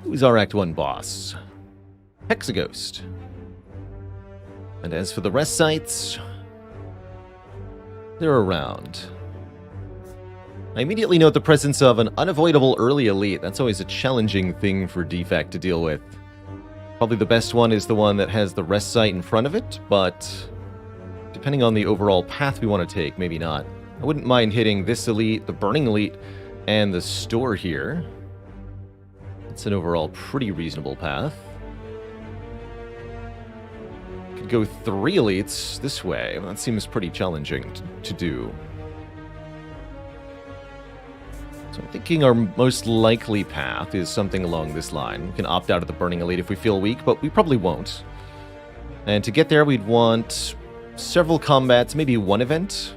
Who's our Act 1 boss? Hexaghost. And as for the rest sites, they're around. I immediately note the presence of an unavoidable early elite. That's always a challenging thing for Defect to deal with. Probably the best one is the one that has the rest site in front of it, but depending on the overall path we want to take, maybe not. I wouldn't mind hitting this elite, the Burning Elite, and the store here. It's an overall pretty reasonable path. Could go 3 elites this way. That seems pretty challenging to do. So I'm thinking our most likely path is something along this line. We can opt out of the Burning Elite if we feel weak, but we probably won't. And to get there, we'd want several combats, maybe 1 event.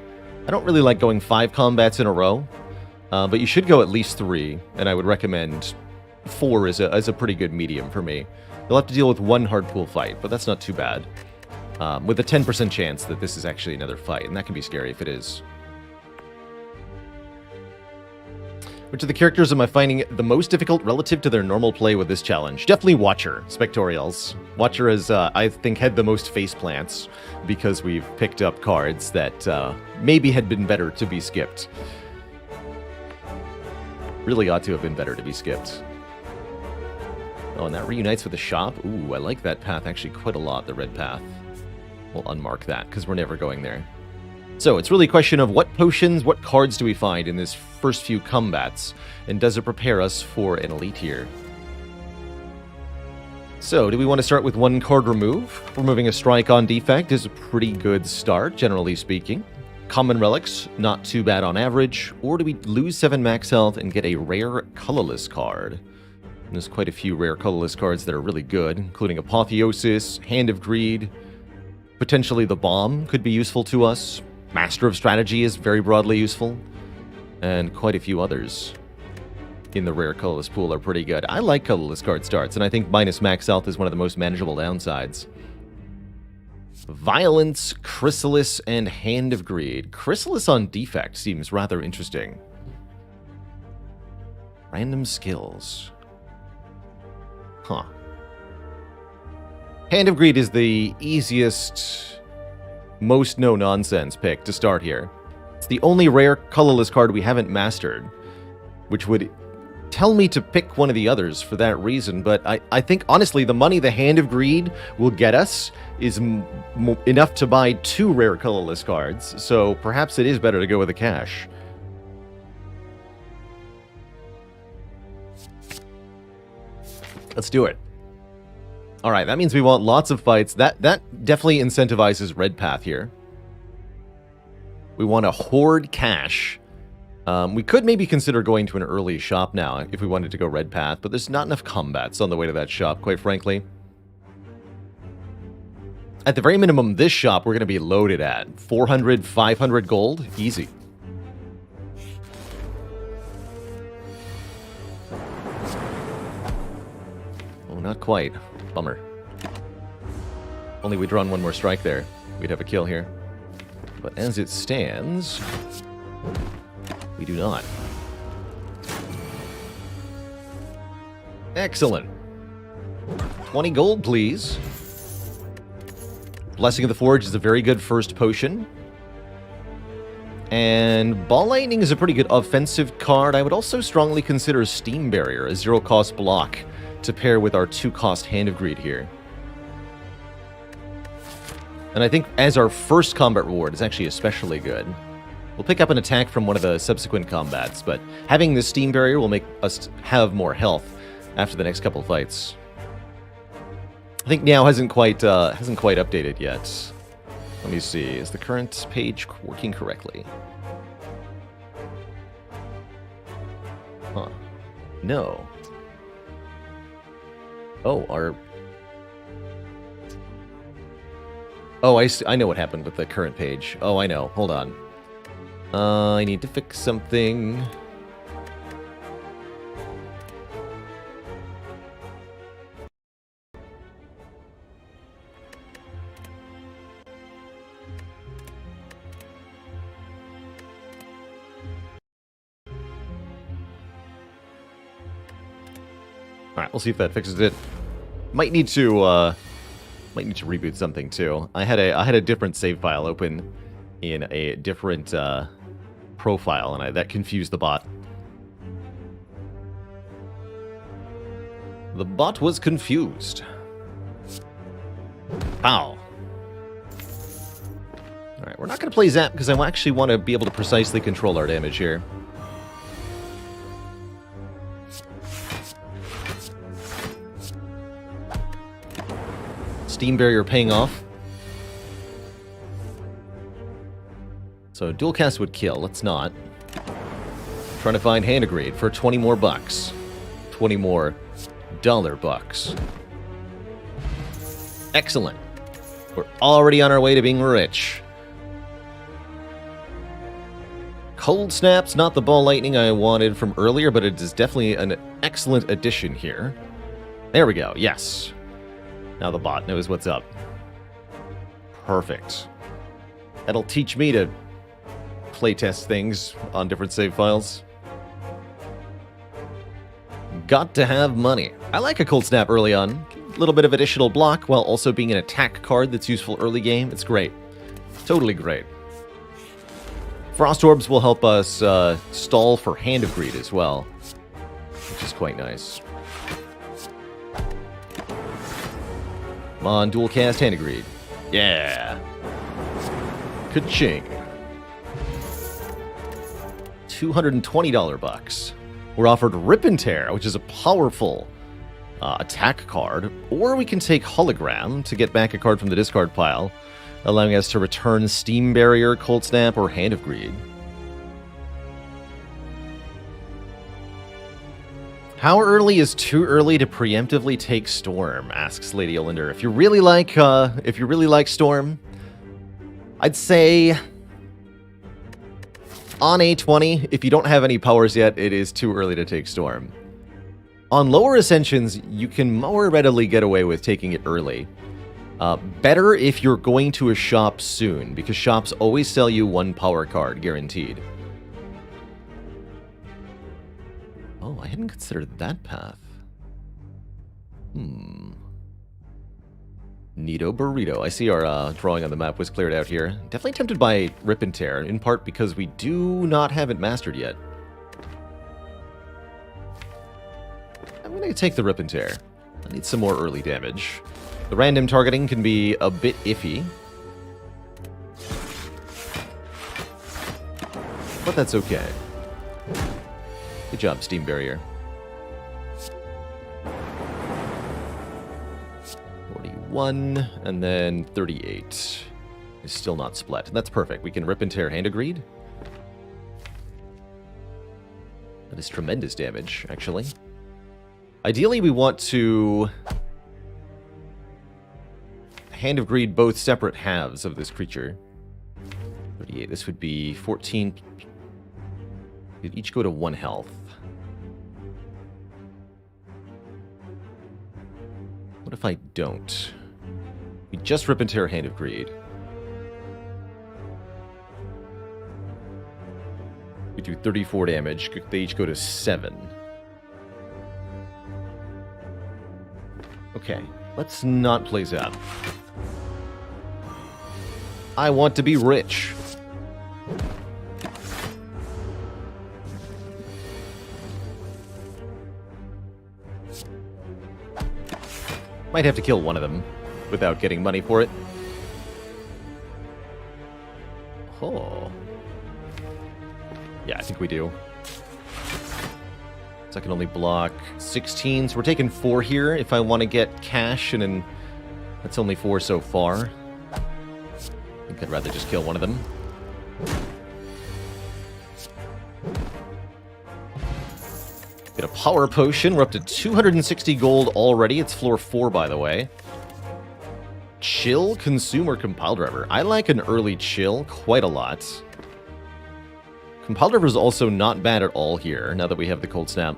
I don't really like going 5 combats in a row, but you should go at least 3, and I would recommend 4 as a pretty good medium for me. You'll have to deal with 1 hard pool fight, but that's not too bad. With a 10% chance that this is actually another fight, and that can be scary if it is. Which of the characters am I finding the most difficult relative to their normal play with this challenge? Definitely Watcher, Spectorials. Watcher has, I think, had the most face plants because we've picked up cards that maybe had been better to be skipped. Really ought to have been better to be skipped. Oh, and that reunites with the shop. Ooh, I like that path actually quite a lot, the red path. We'll unmark that because we're never going there. So it's really a question of what potions, what cards do we find in this first few combats, and does it prepare us for an elite here? So, do we want to start with 1 card remove? Removing a strike on Defect is a pretty good start, generally speaking. Common relics, not too bad on average. Or do we lose 7 max health and get a rare colorless card? And there's quite a few rare colorless cards that are really good, including Apotheosis, Hand of Greed. Potentially the Bomb could be useful to us. Master of Strategy is very broadly useful, and quite a few others in the rare colorless pool are pretty good. I like colorless card starts, and I think minus max health is one of the most manageable downsides. Violence, Chrysalis, and Hand of Greed. Chrysalis on Defect seems rather interesting. Random skills. Huh. Hand of Greed is the easiest, most no-nonsense pick to start here. It's the only rare colorless card we haven't mastered, which would tell me to pick one of the others for that reason, but I think, honestly, the money the Hand of Greed will get us is enough to buy 2 rare colorless cards, so perhaps it is better to go with the cash. Let's do it. Alright, that means we want lots of fights. That definitely incentivizes red path here. We want to hoard cash. We could maybe consider going to an early shop now if we wanted to go red path, but there's not enough combats on the way to that shop, quite frankly. At the very minimum, this shop we're going to be loaded at. 400, 500 gold, easy. Oh, not quite. Bummer. Only we'd run 1 more strike there. We'd have a kill here. But as it stands, we do not. Excellent. 20 gold, please. Blessing of the Forge is a very good first potion. And Ball Lightning is a pretty good offensive card. I would also strongly consider Steam Barrier, a 0-cost block, to pair with our 2-cost Hand of Greed here. And I think as our first combat reward is actually especially good. We'll pick up an attack from one of the subsequent combats, but having this Steam Barrier will make us have more health after the next couple fights. I think now hasn't quite updated yet. Let me see, is the current page working correctly? Huh. No. Oh, Oh, I know what happened with the current page. Oh, I know. Hold on. I need to fix something. Alright, we'll see if that fixes it. Might need to reboot something too. I had a different save file open in a different profile, and that confused the bot. The bot was confused. Ow. Alright, we're not going to play Zap because I actually want to be able to precisely control our damage here. Steam Barrier paying off. So dual cast would kill. Let's not. Trying to find Hand of Greed for 20 more bucks. 20 more dollar bucks. Excellent. We're already on our way to being rich. Cold Snap's not the ball lightning I wanted from earlier, but it is definitely an excellent addition here. There we go. Yes. Now the bot knows what's up. Perfect. That'll teach me to playtest things on different save files. Got to have money. I like a Cold Snap early on. A little bit of additional block while also being an attack card that's useful early game. It's great. Totally great. Frost Orbs will help us stall for Hand of Greed as well, which is quite nice. Come on, dual cast Hand of Greed. Yeah. Ka-ching. $220 bucks. We're offered Rip and Tear, which is a powerful attack card, or we can take Hologram to get back a card from the discard pile, allowing us to return Steam Barrier, Cold Snap, or Hand of Greed. How early is too early to preemptively take Storm? Asks Lady Olinder. If you really like Storm, I'd say on A20, if you don't have any powers yet, it is too early to take Storm. On lower Ascensions, you can more readily get away with taking it early. Better if you're going to a shop soon, because shops always sell you one power card, guaranteed. Oh, I hadn't considered that path. Neato Burrito. I see our drawing on the map was cleared out here. Definitely tempted by Rip and Tear, in part because we do not have it mastered yet. I'm going to take the Rip and Tear. I need some more early damage. The random targeting can be a bit iffy, but that's okay. Good job, Steam Barrier. 41, and then 38. Is still not split. That's perfect. We can Rip and Tear Hand of Greed. That is tremendous damage, actually. Ideally, we want to Hand of Greed both separate halves of this creature. 38. This would be 14. We'd each go to 1 health. What if I don't? We just Rip and Tear Hand of Greed. We do 34 damage. They each go to 7. Okay, let's not play Zap. I want to be rich. Might have to kill one of them without getting money for it. Oh. Yeah, I think we do. So I can only block 16, so we're taking 4 here if I want to get cash, and then that's only 4 so far. I think I'd rather just kill one of them. Get a power potion. We're up to 260 gold already. It's floor 4, by the way. Chill, consume, or compile driver. I like an early chill quite a lot. Compile driver is also not bad at all here, now that we have the Cold Snap.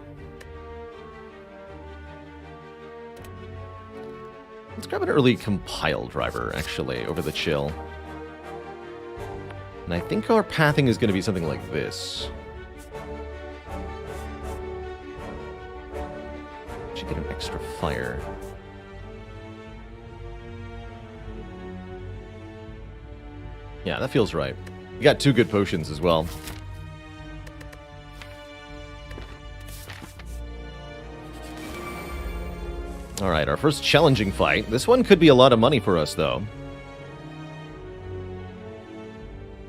Let's grab an early compile driver, actually, over the chill. And I think our pathing is going to be something like this. Should get an extra fire. Yeah, that feels right. We got 2 good potions as well. Alright, our first challenging fight. This one could be a lot of money for us, though.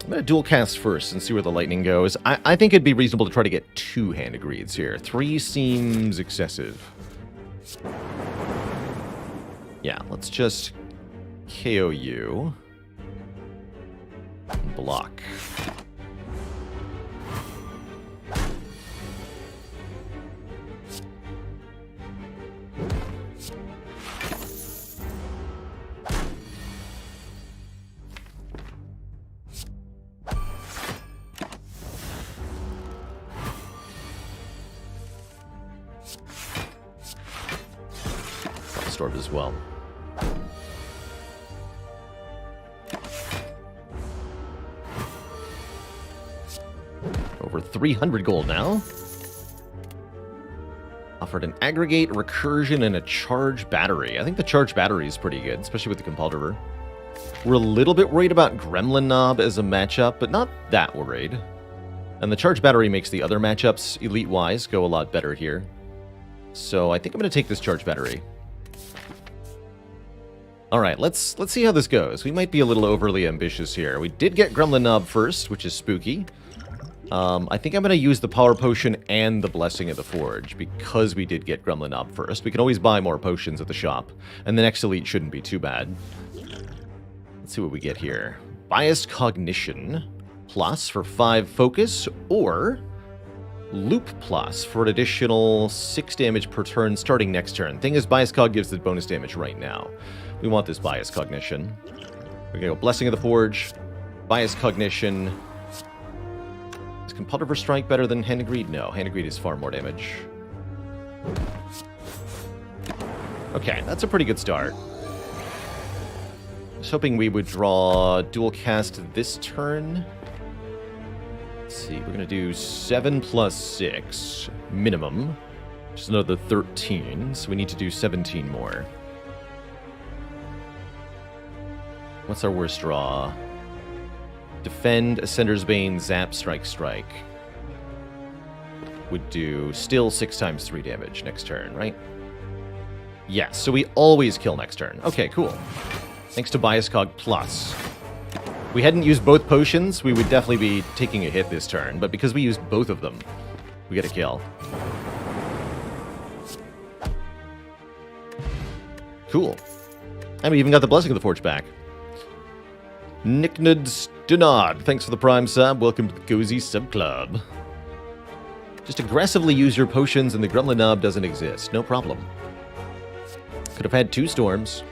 I'm going to dual cast first and see where the lightning goes. I think it'd be reasonable to try to get 2 hand agreeds here. 3 seems excessive. Yeah, let's just KO you. Block. Storm as well. Over 300 gold now. Offered an aggregate, recursion, and a charge battery. I think the charge battery is pretty good, especially with the Compuldiver. We're a little bit worried about Gremlin Knob as a matchup, but not that worried. And the charge battery makes the other matchups, elite-wise, go a lot better here. So I think I'm going to take this charge battery. Alright, let's see how this goes. We might be a little overly ambitious here. We did get Gremlin Knob first, which is spooky. I think I'm going to use the Power Potion and the Blessing of the Forge, because we did get Gremlin Knob first. We can always buy more potions at the shop, and the next elite shouldn't be too bad. Let's see what we get here. Biased Cognition plus for 5 focus, or Loop plus for an additional 6 damage per turn starting next turn. Thing is, Biased Cog gives the bonus damage right now. We want this Biased Cognition. We're going to go Blessing of the Forge, Biased Cognition. Is Compuldiver Strike better than Hand of Greed? No, Hand of Greed is far more damage. Okay, that's a pretty good start. I was hoping we would draw dual cast this turn. Let's see, we're going to do 7 plus 6 minimum, which is another 13, so we need to do 17 more. What's our worst draw? Defend, Ascender's Bane, Zap, Strike, Strike. Would do still 6 times 3 damage next turn, right? Yes, so we always kill next turn. Okay, cool. Thanks to Bias Cog Plus. If we hadn't used both potions, we would definitely be taking a hit this turn, but because we used both of them, we get a kill. Cool. And we even got the Blessing of the Forge back. Nicknad Stunad, thanks for the Prime sub. Welcome to the Cozy Sub Club. Just aggressively use your potions and the Gremlin Knob doesn't exist. No problem. Could have had 2 storms.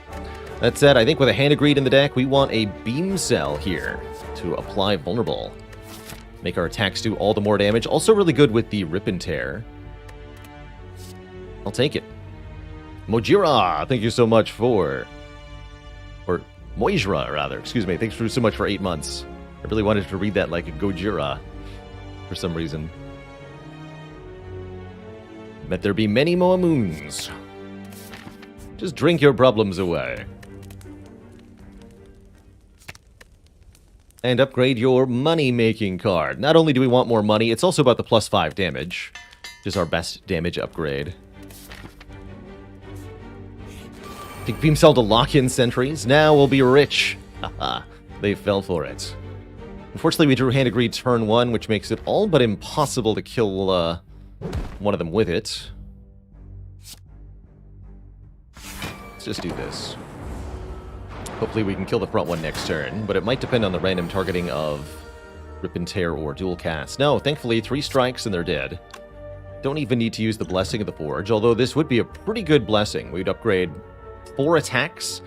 That said, I think with a Hand of Greed in the deck, we want a Beam Cell here to apply Vulnerable. Make our attacks do all the more damage. Also really good with the Rip and Tear. I'll take it. Mojira, thank you so much for... Or Moijra, rather. Excuse me. Thanks so much for 8 months. I really wanted to read that like a Gojira for some reason. Let there be many more moons. Just drink your problems away. And upgrade your money-making card. Not only do we want more money, it's also about the plus 5 damage, which is our best damage upgrade. Take Beam Cell to lock in sentries. Now we'll be rich. Haha, they fell for it. Unfortunately, we drew Hand of Greed turn 1, which makes it all but impossible to kill one of them with it. Let's just do this. Hopefully we can kill the front one next turn, but it might depend on the random targeting of Rip and Tear or Dual Cast. No, thankfully 3 strikes and they're dead. Don't even need to use the Blessing of the Forge, although this would be a pretty good blessing. We'd upgrade 4 attacks,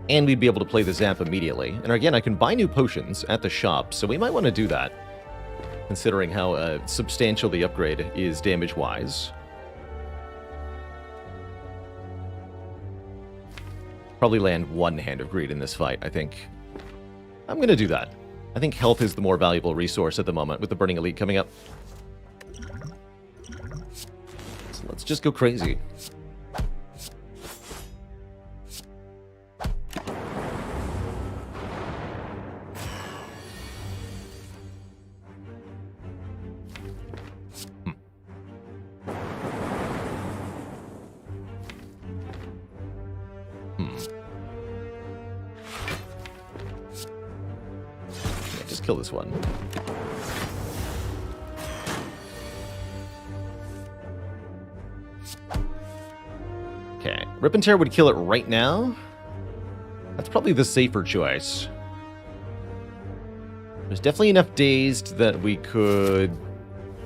and we'd be able to play the Zap immediately. And again, I can buy new potions at the shop, so we might want to do that, considering how substantial the upgrade is damage-wise. Probably land 1 Hand of Greed in this fight, I think. I'm going to do that. I think health is the more valuable resource at the moment, with the Burning Elite coming up. So let's just go crazy. kill this one. Okay, Rip and Tear would kill it right now. That's probably the safer choice. There's definitely enough dazed that we could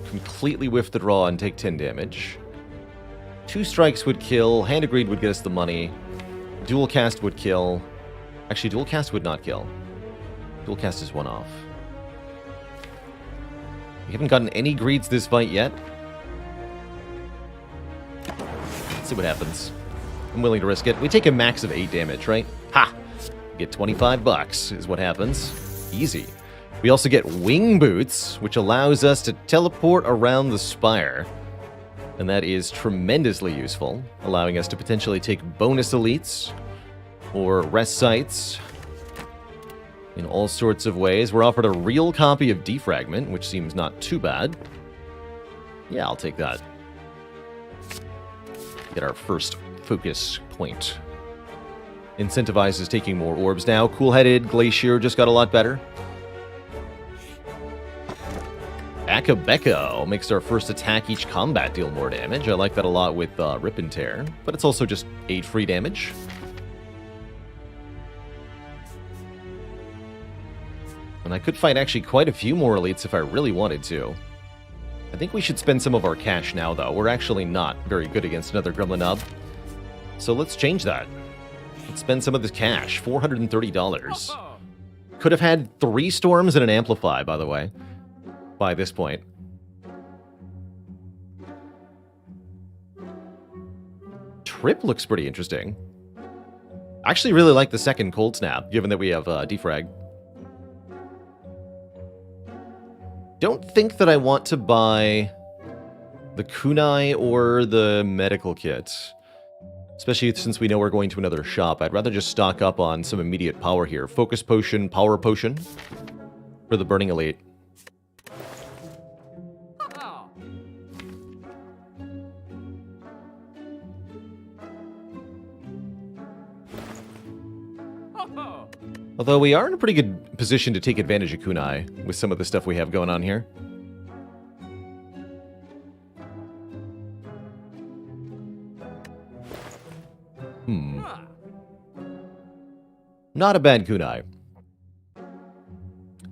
completely whiff the draw and take 10 damage. 2 strikes would kill. Hand Agreed would get us the money. Dual Cast would kill. Actually, Dual Cast would not kill. Dual Cast is one off. We haven't gotten any greeds this fight yet. Let's see what happens. I'm willing to risk it. We take a max of 8 damage, right? Ha! Get 25 bucks is what happens. Easy. We also get Wing Boots, which allows us to teleport around the spire. And that is tremendously useful, allowing us to potentially take bonus elites or rest sites in all sorts of ways. We're offered a real copy of Defragment, which seems not too bad. Yeah, I'll take that. Get our first focus point. Incentivizes taking more orbs now. Cool-headed Glacier just got a lot better. Akabeko makes our first attack each combat deal more damage. I like that a lot with Rip and Tear, but it's also just 8 free damage. And I could fight actually quite a few more elites if I really wanted to. I think we should spend some of our cash now, though. We're actually not very good against another Gremlin Nub. So let's change that. Let's spend some of this cash, $430. Could have had 3 Storms and an Amplify, by the way, by this point. Trip looks pretty interesting. I actually really like the second Cold Snap, given that we have Defrag. Don't think that I want to buy the kunai or the medical kit. Especially since we know we're going to another shop. I'd rather just stock up on some immediate power here. Focus Potion, Power Potion for the Burning Elite. Although we are in a pretty good position to take advantage of kunai with some of the stuff we have going on here. Not a bad kunai.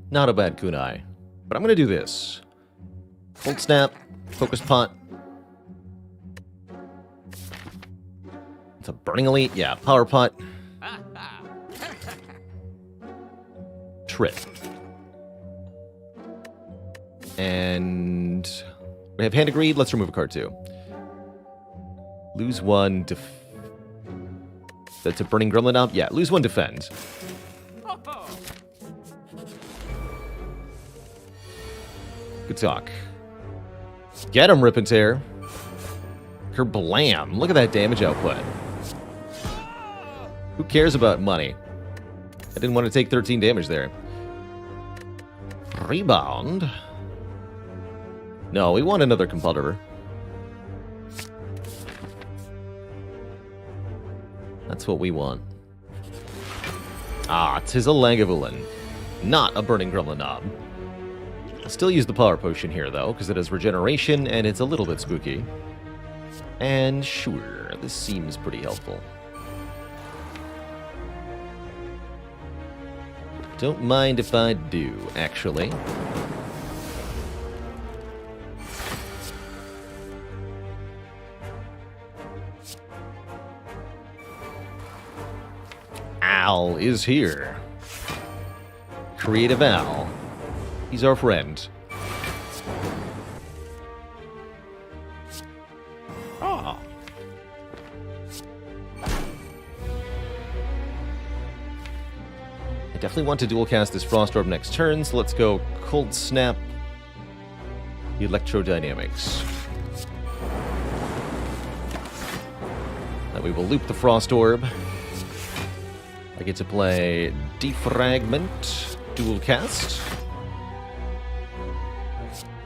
Not a bad kunai. But I'm going to do this. Cold Snap, Focus Pot. It's a Burning Elite. Yeah, Power Pot. Trip. And we have Hand of Greed. Let's remove a card too. Lose 1. That's a Burning Gremlin up? Yeah, lose 1, defend. Good talk. Get him, Rip and Tear. Kerblam. Look at that damage output. Who cares about money? I didn't want to take 13 damage there. Rebound. No, we want another competitor. That's what we want. Ah, 'tis a Lagavulin. Not a Burning Gremlin Knob. I'll still use the Power Potion here, though, because it has regeneration and it's a little bit spooky. And sure, this seems pretty helpful. Don't mind if I do, actually. Al is here. Creative Al. He's our friend. Ah. I definitely want to dual cast this Frost Orb next turn, so let's go Cold Snap, Electrodynamics. Then we will loop the Frost Orb. I get to play Defragment, Dual Cast.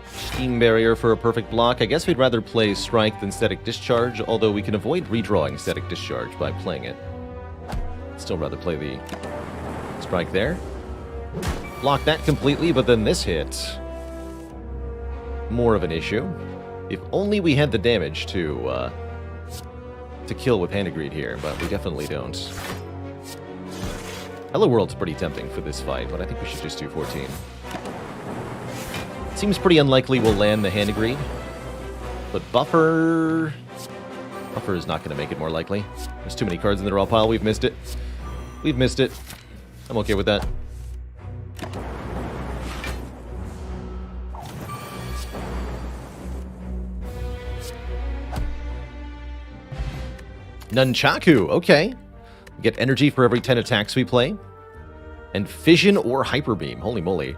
Steam Barrier for a perfect block. I guess we'd rather play Strike than Static Discharge, although we can avoid redrawing Static Discharge by playing it. Still rather play the Strike there. block that completely, but then this hit, more of an issue. If only we had the damage to kill with Hand of Greed here, but we definitely don't. Hello World's pretty tempting for this fight, but I think we should just do 14. Seems pretty unlikely we'll land the Hand of Greed, but Buffer is not going to make it more likely. There's too many cards in the draw pile. We've missed it. We've missed it. I'm okay with that. Nunchaku, okay. We get energy for every 10 attacks we play. And Fission or Hyper Beam, holy moly.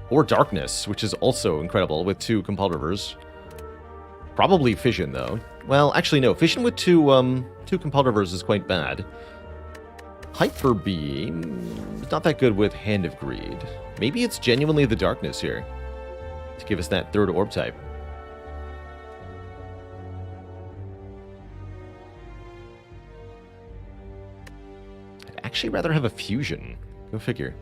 Or Darkness, which is also incredible with 2 Compelled Rivers. Probably Fission, though. Well, actually, no. Fission with 2 Compelled Rivers is quite bad. Hyper Beam is not that good with Hand of Greed. Maybe it's genuinely the Darkness here to give us that 3rd orb type. I'd actually rather have a Fusion. Go figure.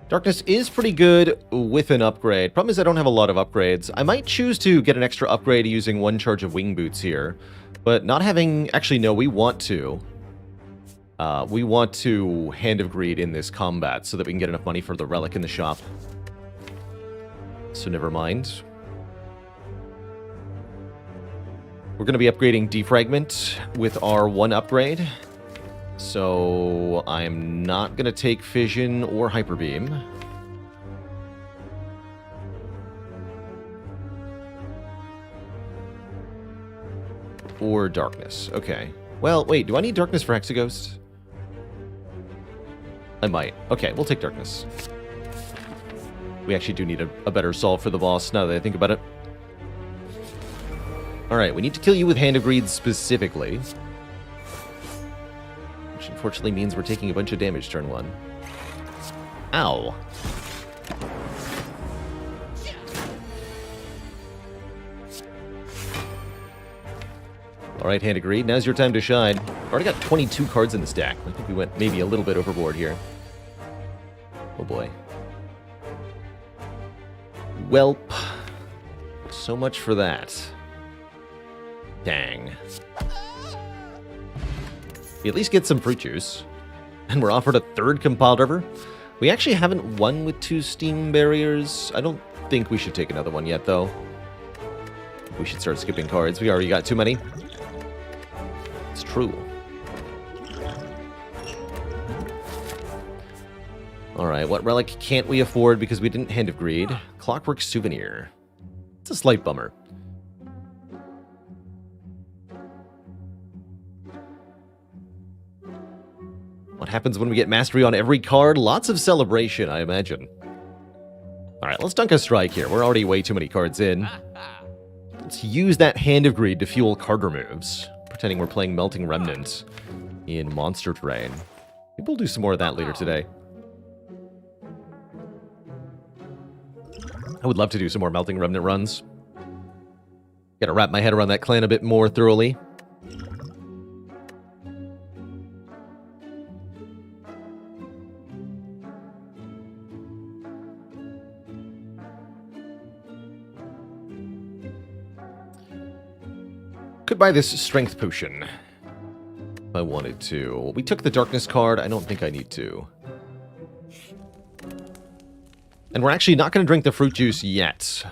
Darkness is pretty good with an upgrade. Problem is I don't have a lot of upgrades. I might choose to get an extra upgrade using 1 charge of Wing Boots here. But not having... Actually, no, we want to. We want to Hand of Greed in this combat so that we can get enough money for the Relic in the shop. So never mind. We're going to be upgrading Defragment with our 1 upgrade. So I'm not going to take Fission or Hyper Beam. Or Darkness. Okay. Well, wait, do I need Darkness for Hexaghost? I might. Okay, we'll take Darkness. We actually do need a better solve for the boss now that I think about it. Alright, we need to kill you with Hand of Greed specifically. Which unfortunately means we're taking a bunch of damage turn 1. Ow. Alright, Hand of Greed, now's your time to shine. Already got 22 cards in the stack. I think we went maybe a little bit overboard here. Oh boy. Welp. So much for that. Dang. We at least get some fruit juice. And we're offered a 3rd Compelled River. We actually haven't won with 2 Steam Barriers. I don't think we should take another one yet, though. We should start skipping cards. We already got too many. It's true. Alright, what relic can't we afford because we didn't Hand of Greed? Clockwork Souvenir. It's a slight bummer. What happens when we get Mastery on every card? Lots of celebration, I imagine. Alright, let's dunk a strike here. We're already way too many cards in. Let's use that Hand of Greed to fuel card removes. Pretending we're playing Melting Remnant in Monster Terrain. Maybe we'll do some more of that later today. I would love to do some more Melting Remnant runs. Gotta wrap my head around that clan a bit more thoroughly. Could buy this Strength Potion if I wanted to. We took the Darkness card. I don't think I need to. And we're actually not going to drink the Fruit Juice yet.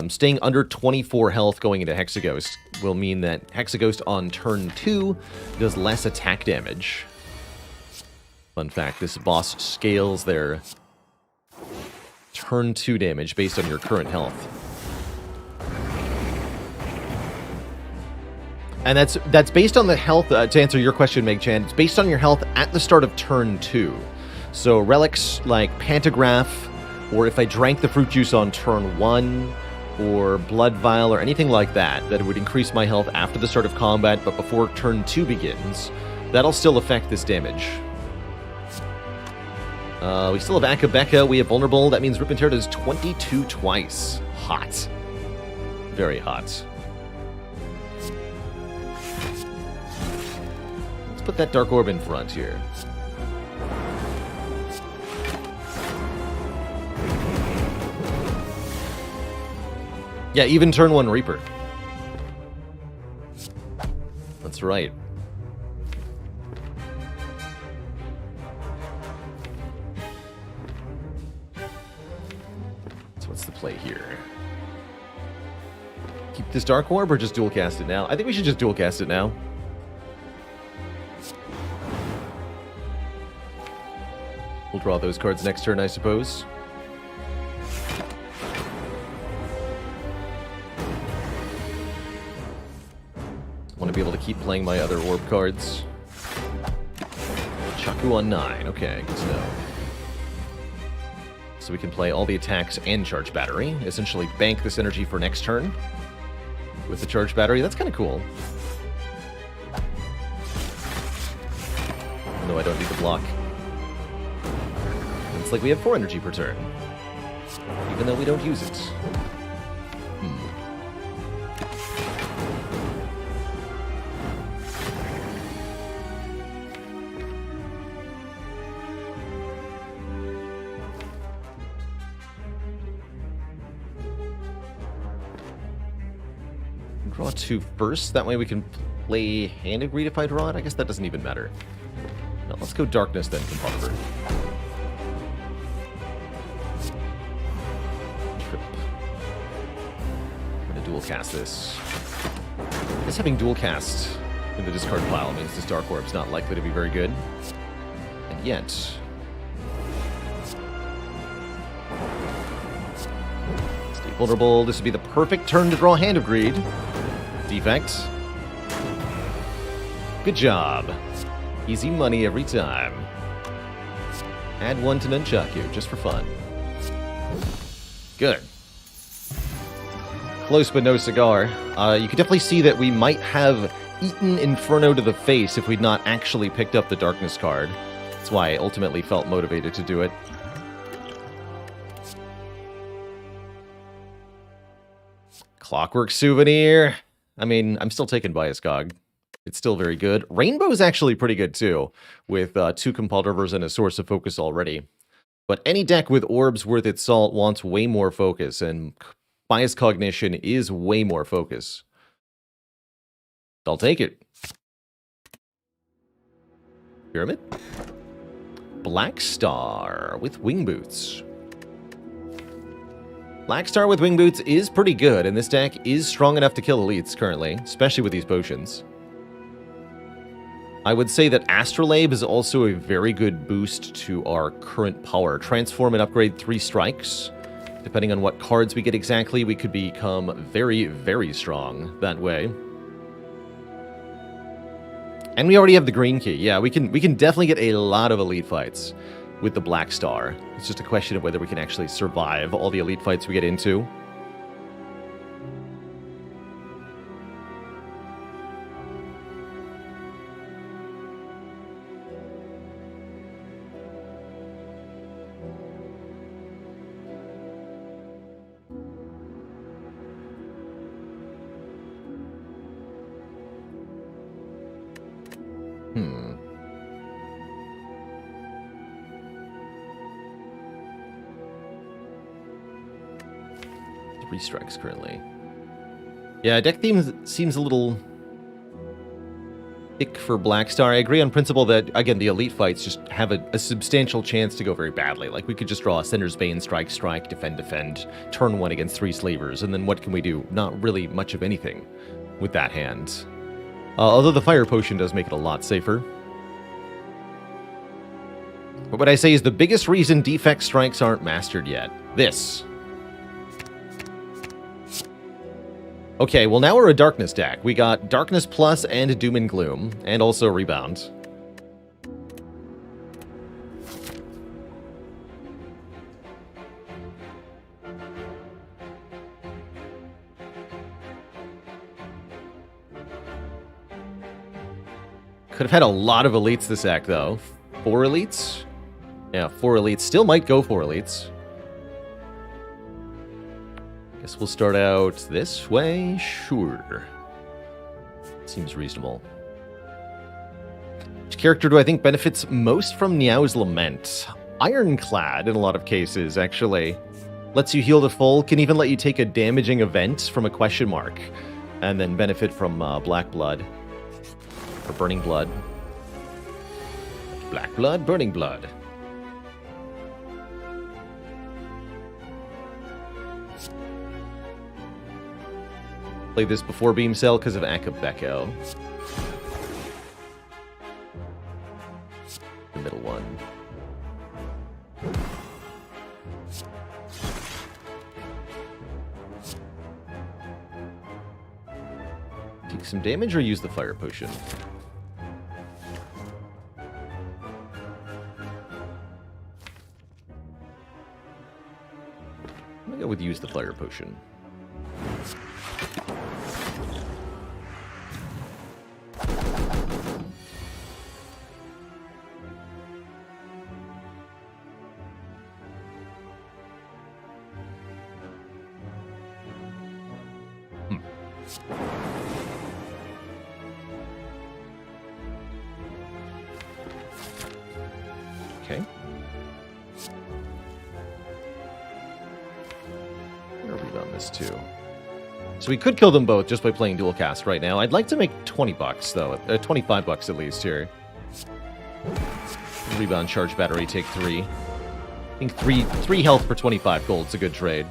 Staying under 24 health going into Hexaghost will mean that Hexaghost on turn 2 does less attack damage. Fun fact, this boss scales their turn 2 damage based on your current health. And that's based on the health, to answer your question, Meg Chan, it's based on your health at the start of turn 2. So relics like Pantograph, or if I drank the fruit juice on turn 1, or Blood Vial, or anything like that, that would increase my health after the start of combat, but before turn 2 begins, that'll still affect this damage. We still have Akabeka, we have Vulnerable, that means Rip and Tear does 22 twice. Hot. Very hot. put that Dark Orb in front here. Yeah, even turn 1 Reaper. That's right. So what's the play here? Keep this Dark Orb or just dual cast it now? I think we should just dual cast it now. We'll draw those cards next turn, I suppose. I want to be able to keep playing my other orb cards. Chaku on 9. Okay, good to know. So we can play all the attacks and Charge Battery. Essentially bank this energy for next turn with the Charge Battery. That's kind of cool. No, I don't need the block. It's like we have 4 energy per turn, even though we don't use it. Draw 2 first, that way we can play Hand of Greed if I draw it. I guess that doesn't even matter. No, let's go Darkness then, Composer. Dual cast this. I guess having dual cast in the discard pile means this Dark Orb's not likely to be very good. And yet... stay vulnerable. This would be the perfect turn to draw Hand of Greed. Defect. Good job. Easy money every time. Add 1 to Nunchaku, just for fun. Good. Close but no cigar. You can definitely see that we might have eaten Inferno to the face if we'd not actually picked up the Darkness card. That's why I ultimately felt motivated to do it. Clockwork Souvenir. I mean, I'm still taken by Ascog. It's still very good. Rainbow's actually pretty good too, with 2 Compulsivers and a Source of Focus already. But any deck with orbs worth its salt wants way more focus, and Bias Cognition is way more focus. I'll take it. Pyramid. Black Star with Wing Boots. Black Star with Wing Boots is pretty good, and this deck is strong enough to kill elites currently, especially with these potions. I would say that Astrolabe is also a very good boost to our current power. Transform and upgrade 3 strikes. Depending on what cards we get exactly, we could become very, very strong that way. And we already have the green key. Yeah, we can definitely get a lot of elite fights with the Black Star. It's just a question of whether we can actually survive all the elite fights we get into. Three strikes currently. Yeah, deck theme seems a little thick for Black Star. I agree on principle that, again, the elite fights just have a substantial chance to go very badly. Like, we could just draw Sender's Bane, strike, strike, defend, defend, turn 1 against 3 Slavers, and then what can we do? Not really much of anything with that hand. Although the Fire Potion does make it a lot safer. But what I say is the biggest reason defect strikes aren't mastered yet. This. Okay, well now we're a Darkness deck. We got Darkness Plus and Doom and Gloom, and also Rebound. Could have had a lot of elites this act, though. 4 elites? Yeah, 4 elites. Still might go 4 elites. Guess we'll start out this way. Sure. Seems reasonable. Which character do I think benefits most from Niao's Lament? Ironclad, in a lot of cases, actually. Lets you heal to full, can even let you take a damaging event from a question mark, and then benefit from Black Blood. Or Burning Blood. Black Blood, Burning Blood. Play this before Beam Cell because of Akabeko. The middle one. Take some damage or use the fire potion? I'm gonna go with use the fire potion. Okay. I'm gonna rebound this too. So we could kill them both just by playing dual cast right now. I'd like to make 20 bucks though, 25 bucks at least here. Rebound, charge battery, take 3. I think 3 health for 25 gold is a good trade.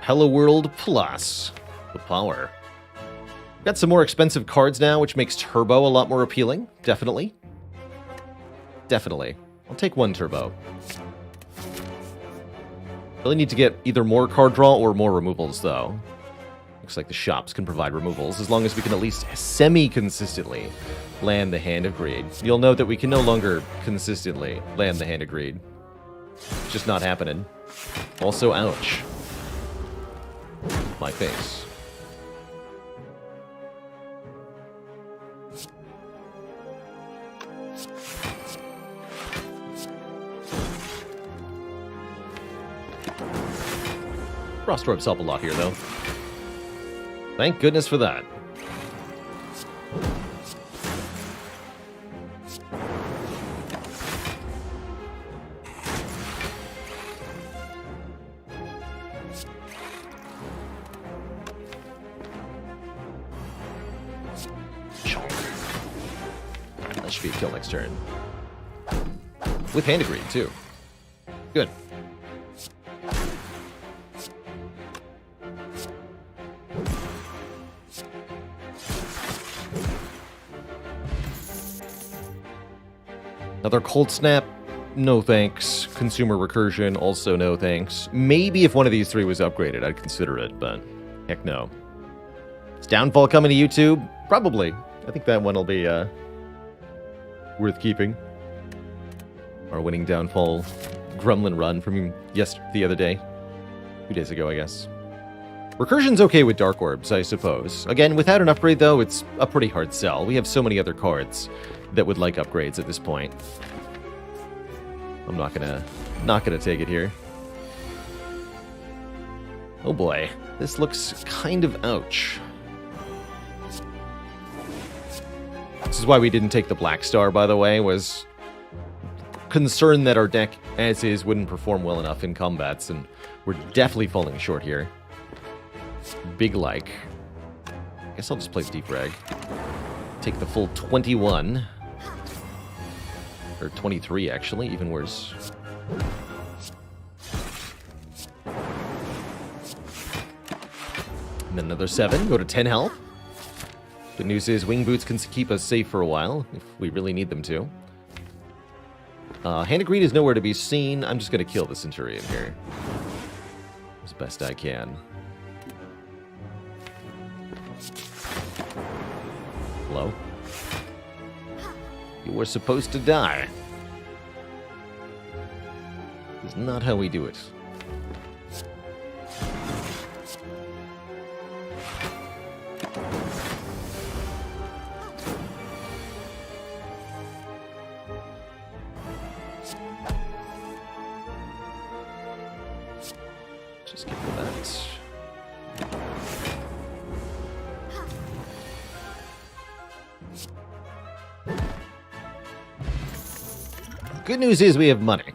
Hello World Plus. The power. Got some more expensive cards now, which makes Turbo a lot more appealing. Definitely. Definitely. I'll take 1 Turbo. Really need to get either more card draw or more removals, though. Looks like the shops can provide removals, as long as we can at least semi-consistently land the Hand of Greed. You'll note that we can no longer consistently land the Hand of Greed. It's just not happening. Also, ouch. My face. Frost Orbs help a lot here, though. Thank goodness for that. That should be a kill next turn. With Hand of Greed, too. Good. Another Cold Snap, no thanks. Consumer Recursion, also no thanks. Maybe if one of these 3 was upgraded, I'd consider it, but heck no. Is Downfall coming to YouTube? Probably. I think that one will be worth keeping. Our winning Downfall Gremlin run from the other day. 2 days ago, I guess. Recursion's okay with Dark Orbs, I suppose. Again, without an upgrade, though, it's a pretty hard sell. We have so many other cards that would like upgrades at this point. I'm not gonna take it here. Oh boy, this looks kind of ouch. This is why we didn't take the Black Star, by the way, was concerned that our deck, as is, wouldn't perform well enough in combats, and we're definitely falling short here. Big like. I guess I'll just play Defrag. Take the full 21. Or 23, actually, even worse. And then another 7, go to 10 health. Good news is Wing Boots can keep us safe for a while, if we really need them to. Hand of Greed is nowhere to be seen. I'm just going to kill the Centurion here. As best I can. Hello? You were supposed to die. This is not how we do it. Just get that. Good news is we have money.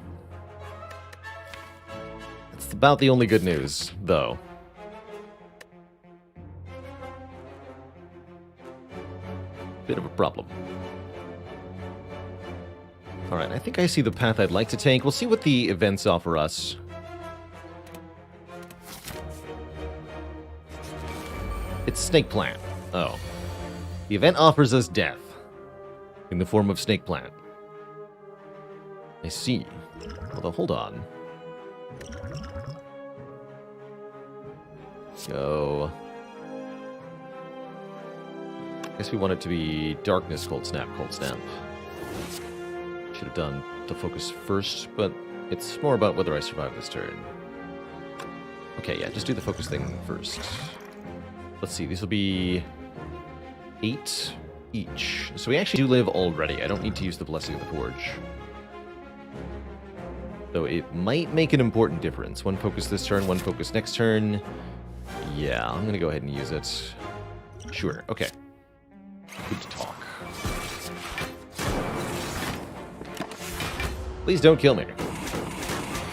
That's about the only good news, though. Bit of a problem. Alright, I think I see the path I'd like to take. We'll see what the events offer us. It's Snake Plant. Oh. The event offers us death. In the form of Snake Plant. I see. Although, hold on. So... I guess we want it to be Darkness, Cold Snap, Cold Snap. Should have done the focus first, but it's more about whether I survive this turn. Okay, yeah, just do the focus thing first. Let's see, these will be 8 each. So we actually do live already. I don't need to use the Blessing of the Forge. Though it might make an important difference. One focus this turn, one focus next turn. Yeah, I'm going to go ahead and use it. Sure, okay. Good to talk. Please don't kill me.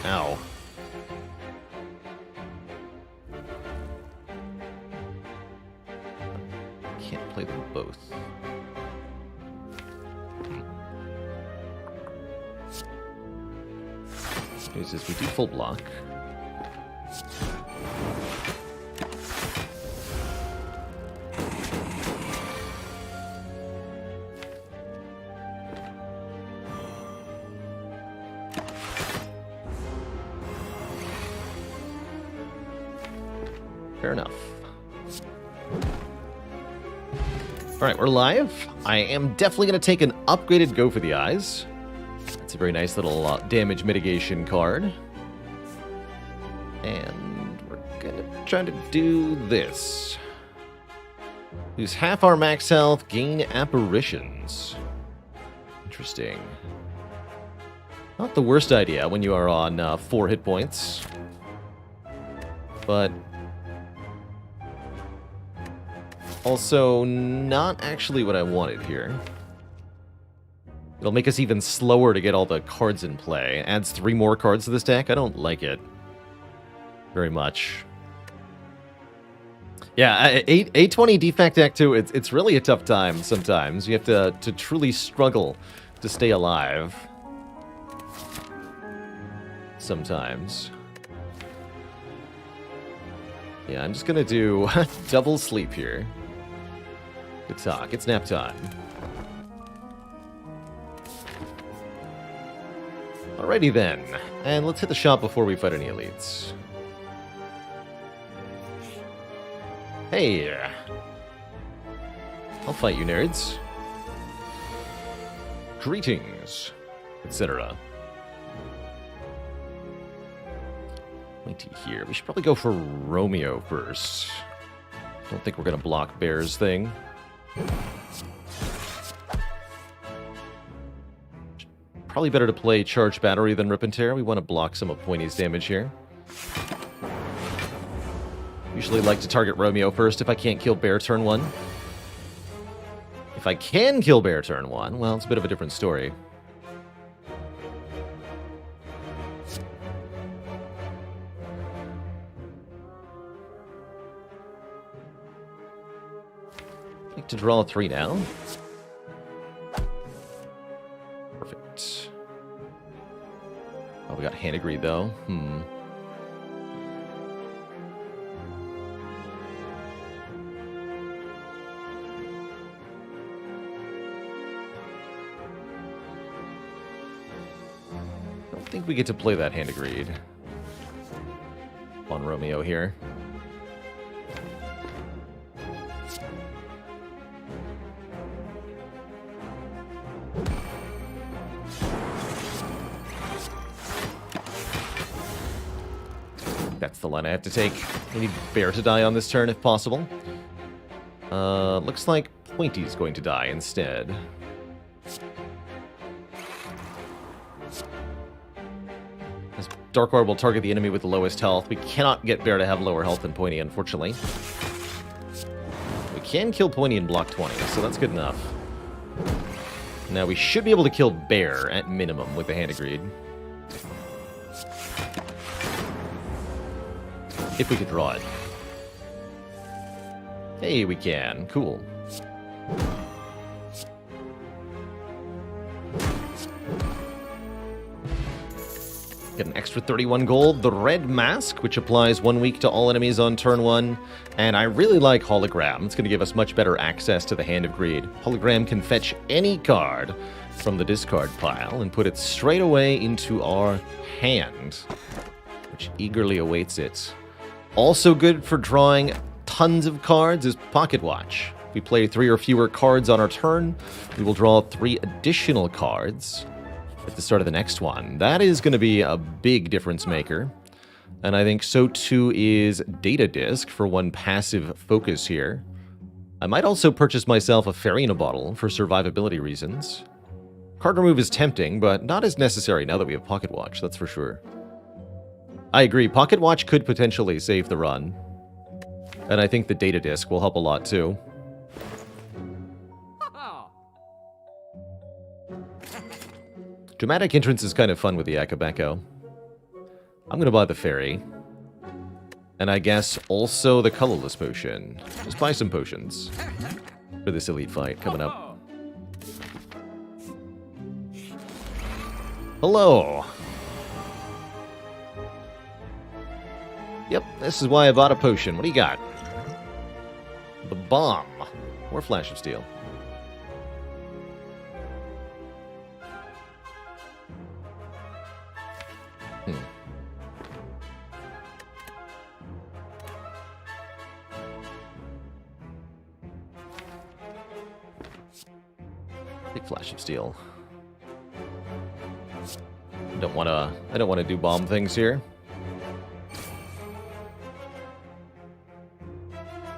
Ow. Can't play them both. News is we do full block. Fair enough. Alright, we're live. I am definitely going to take an upgraded Go for the Eyes. It's a very nice little damage mitigation card. And we're going to try to do this. Lose half our max health, gain apparitions. Interesting. Not the worst idea when you are on 4 hit points. But... also, not actually what I wanted here. It'll make us even slower to get all the cards in play. Adds 3 more cards to this deck. I don't like it very much. Yeah, 820 Defect Deck 2, it's really a tough time sometimes. You have to truly struggle to stay alive. Sometimes. Yeah, I'm just gonna do double sleep here. Good talk. It's nap time. Alrighty then. And let's hit the shop before we fight any elites. Hey! I'll fight you, nerds. Greetings, etc. Pointy here. We should probably go for Romeo first. Don't think we're gonna block Bear's thing. Probably better to play Charged Battery than Rip and Tear. We want to block some of Pointy's damage here. Usually like to target Romeo first if I can't kill Bear turn 1. If I can kill Bear turn 1, well, it's a bit of a different story. To draw 3 now. Perfect. Oh, we got Hand Agreed, though. I don't think we get to play that Hand Agreed on Romeo here. That's the line I have to take. We need Bear to die on this turn if possible. Looks like Pointy's going to die instead. As Dark Orb will target the enemy with the lowest health. We cannot get Bear to have lower health than Pointy, unfortunately. We can kill Pointy and block 20, so that's good enough. Now, we should be able to kill Bear, at minimum, with the Hand of Greed. If we could draw it. Hey, we can. Cool. Get an extra 31 gold. The Red Mask, which applies 1 week to all enemies on turn 1. And I really like Hologram. It's going to give us much better access to the Hand of Greed. Hologram can fetch any card from the discard pile and put it straight away into our hand, which eagerly awaits it. Also good for drawing tons of cards is Pocket Watch. If we play 3 or fewer cards on our turn, we will draw 3 additional cards at the start of the next one. That is going to be a big difference maker. And I think so too is Data Disc for 1 passive focus here. I might also purchase myself a Fairy in a Bottle for survivability reasons. Card remove is tempting, but not as necessary now that we have Pocket Watch, that's for sure. I agree, Pocket Watch could potentially save the run. And I think the Data Disc will help a lot too. Dramatic Entrance is kind of fun with the Akabeko. I'm going to buy the Fairy. And I guess also the Colorless Potion. Just buy some potions for this elite fight coming up. Hello! Yep, this is why I bought a potion. What do you got? The Bomb. Or Flash of Steel. Big Flash of Steel. I don't wanna do bomb things here.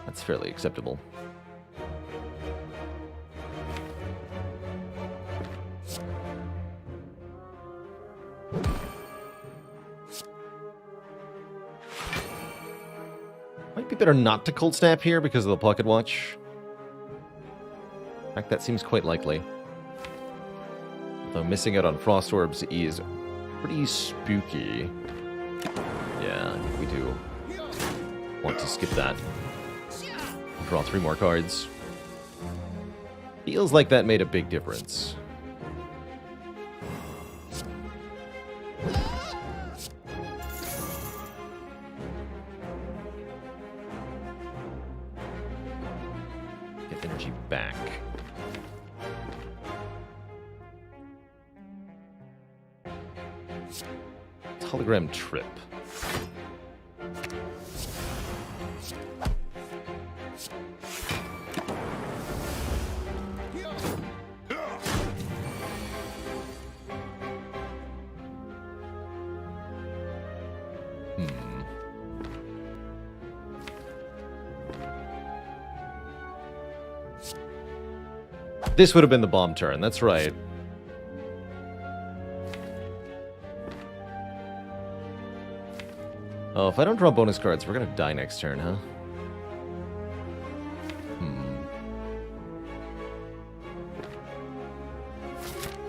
That's fairly acceptable. Might be better not to Cold Snap here because of the Pocket Watch. In fact, that seems quite likely. Though missing out on Frost Orbs is pretty spooky. Yeah, I think we do want to skip that. Draw 3 more cards. Feels like that made a big difference. Get energy back. Hologram Trip. This would have been the bomb turn, that's right. Oh, if I don't draw bonus cards, we're gonna die next turn, huh?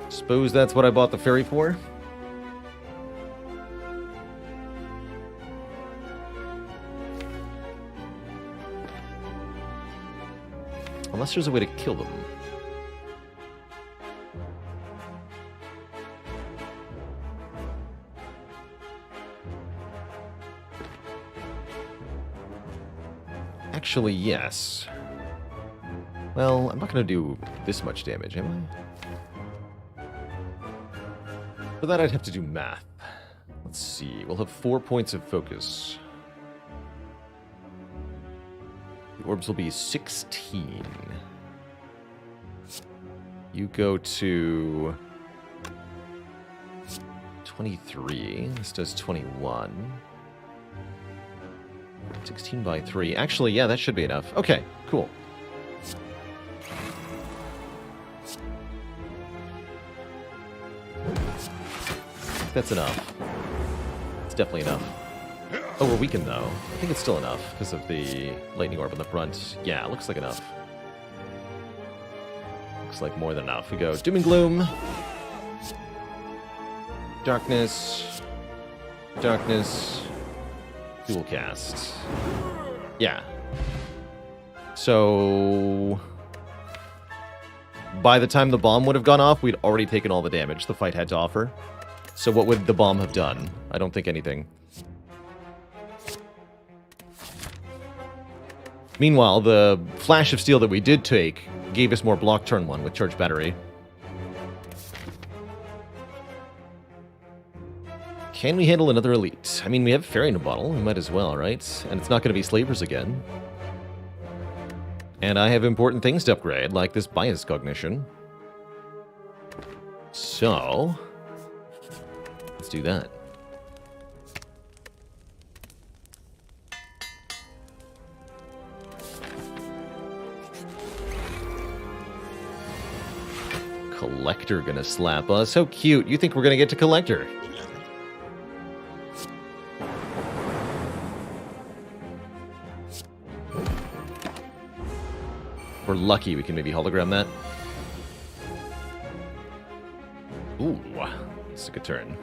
Suppose that's what I bought the Fairy for? Unless there's a way to kill them. Actually, yes. Well, I'm not going to do this much damage, am I? For that, I'd have to do math. Let's see. We'll have 4 points of focus. The orbs will be 16. You go to 23. This does 21. 16 by 3. Actually, yeah, that should be enough. Okay, cool. That's enough. It's definitely enough. Oh, we're weakened, though. I think it's still enough because of the lightning orb on the front. Yeah, it looks like enough. looks like more than enough. We go Doom and Gloom. Darkness. Darkness. Dual cast. Yeah. So... by the time the bomb would have gone off, we'd already taken all the damage the fight had to offer. So what would the bomb have done? I don't think anything. Meanwhile, the Flash of Steel that we did take gave us more block turn 1 with Charged Battery. Can we handle another Elite? I mean, we have Fairy in a bottle. We might as well, right? And it's not going to be Slavers again. And I have important things to upgrade, like this Bias Cognition. So... let's do that. Collector gonna slap us. How cute. You think we're gonna get to Collector? We're lucky we can maybe hologram that. Ooh, this is a good turn.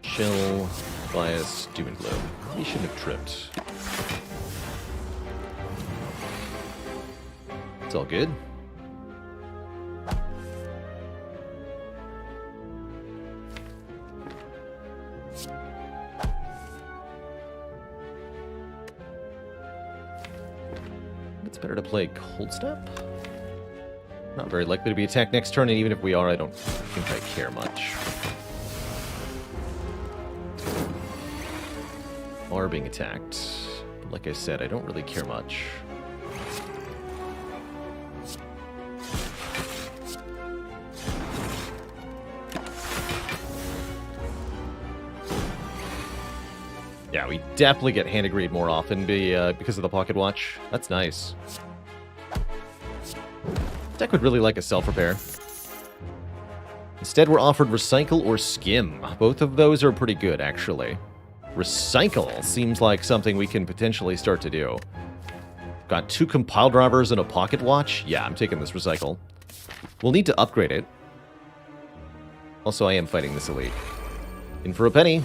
Chill, Bias, Doom and Gloom. He shouldn't have tripped. It's all good. It's better to play Cold Step. Not very likely to be attacked next turn, and even if we are, I don't think I care much. Are being attacked. But like I said, I don't really care much. Yeah, we definitely get hand agreed more often because of the Pocket Watch. That's nice. Deck would really like a self-repair. Instead, we're offered Recycle or Skim. Both of those are pretty good, actually. Recycle seems like something we can potentially start to do. Got 2 Compile Drivers and a Pocket Watch? Yeah, I'm taking this Recycle. We'll need to upgrade it. Also, I am fighting this Elite. In for a penny.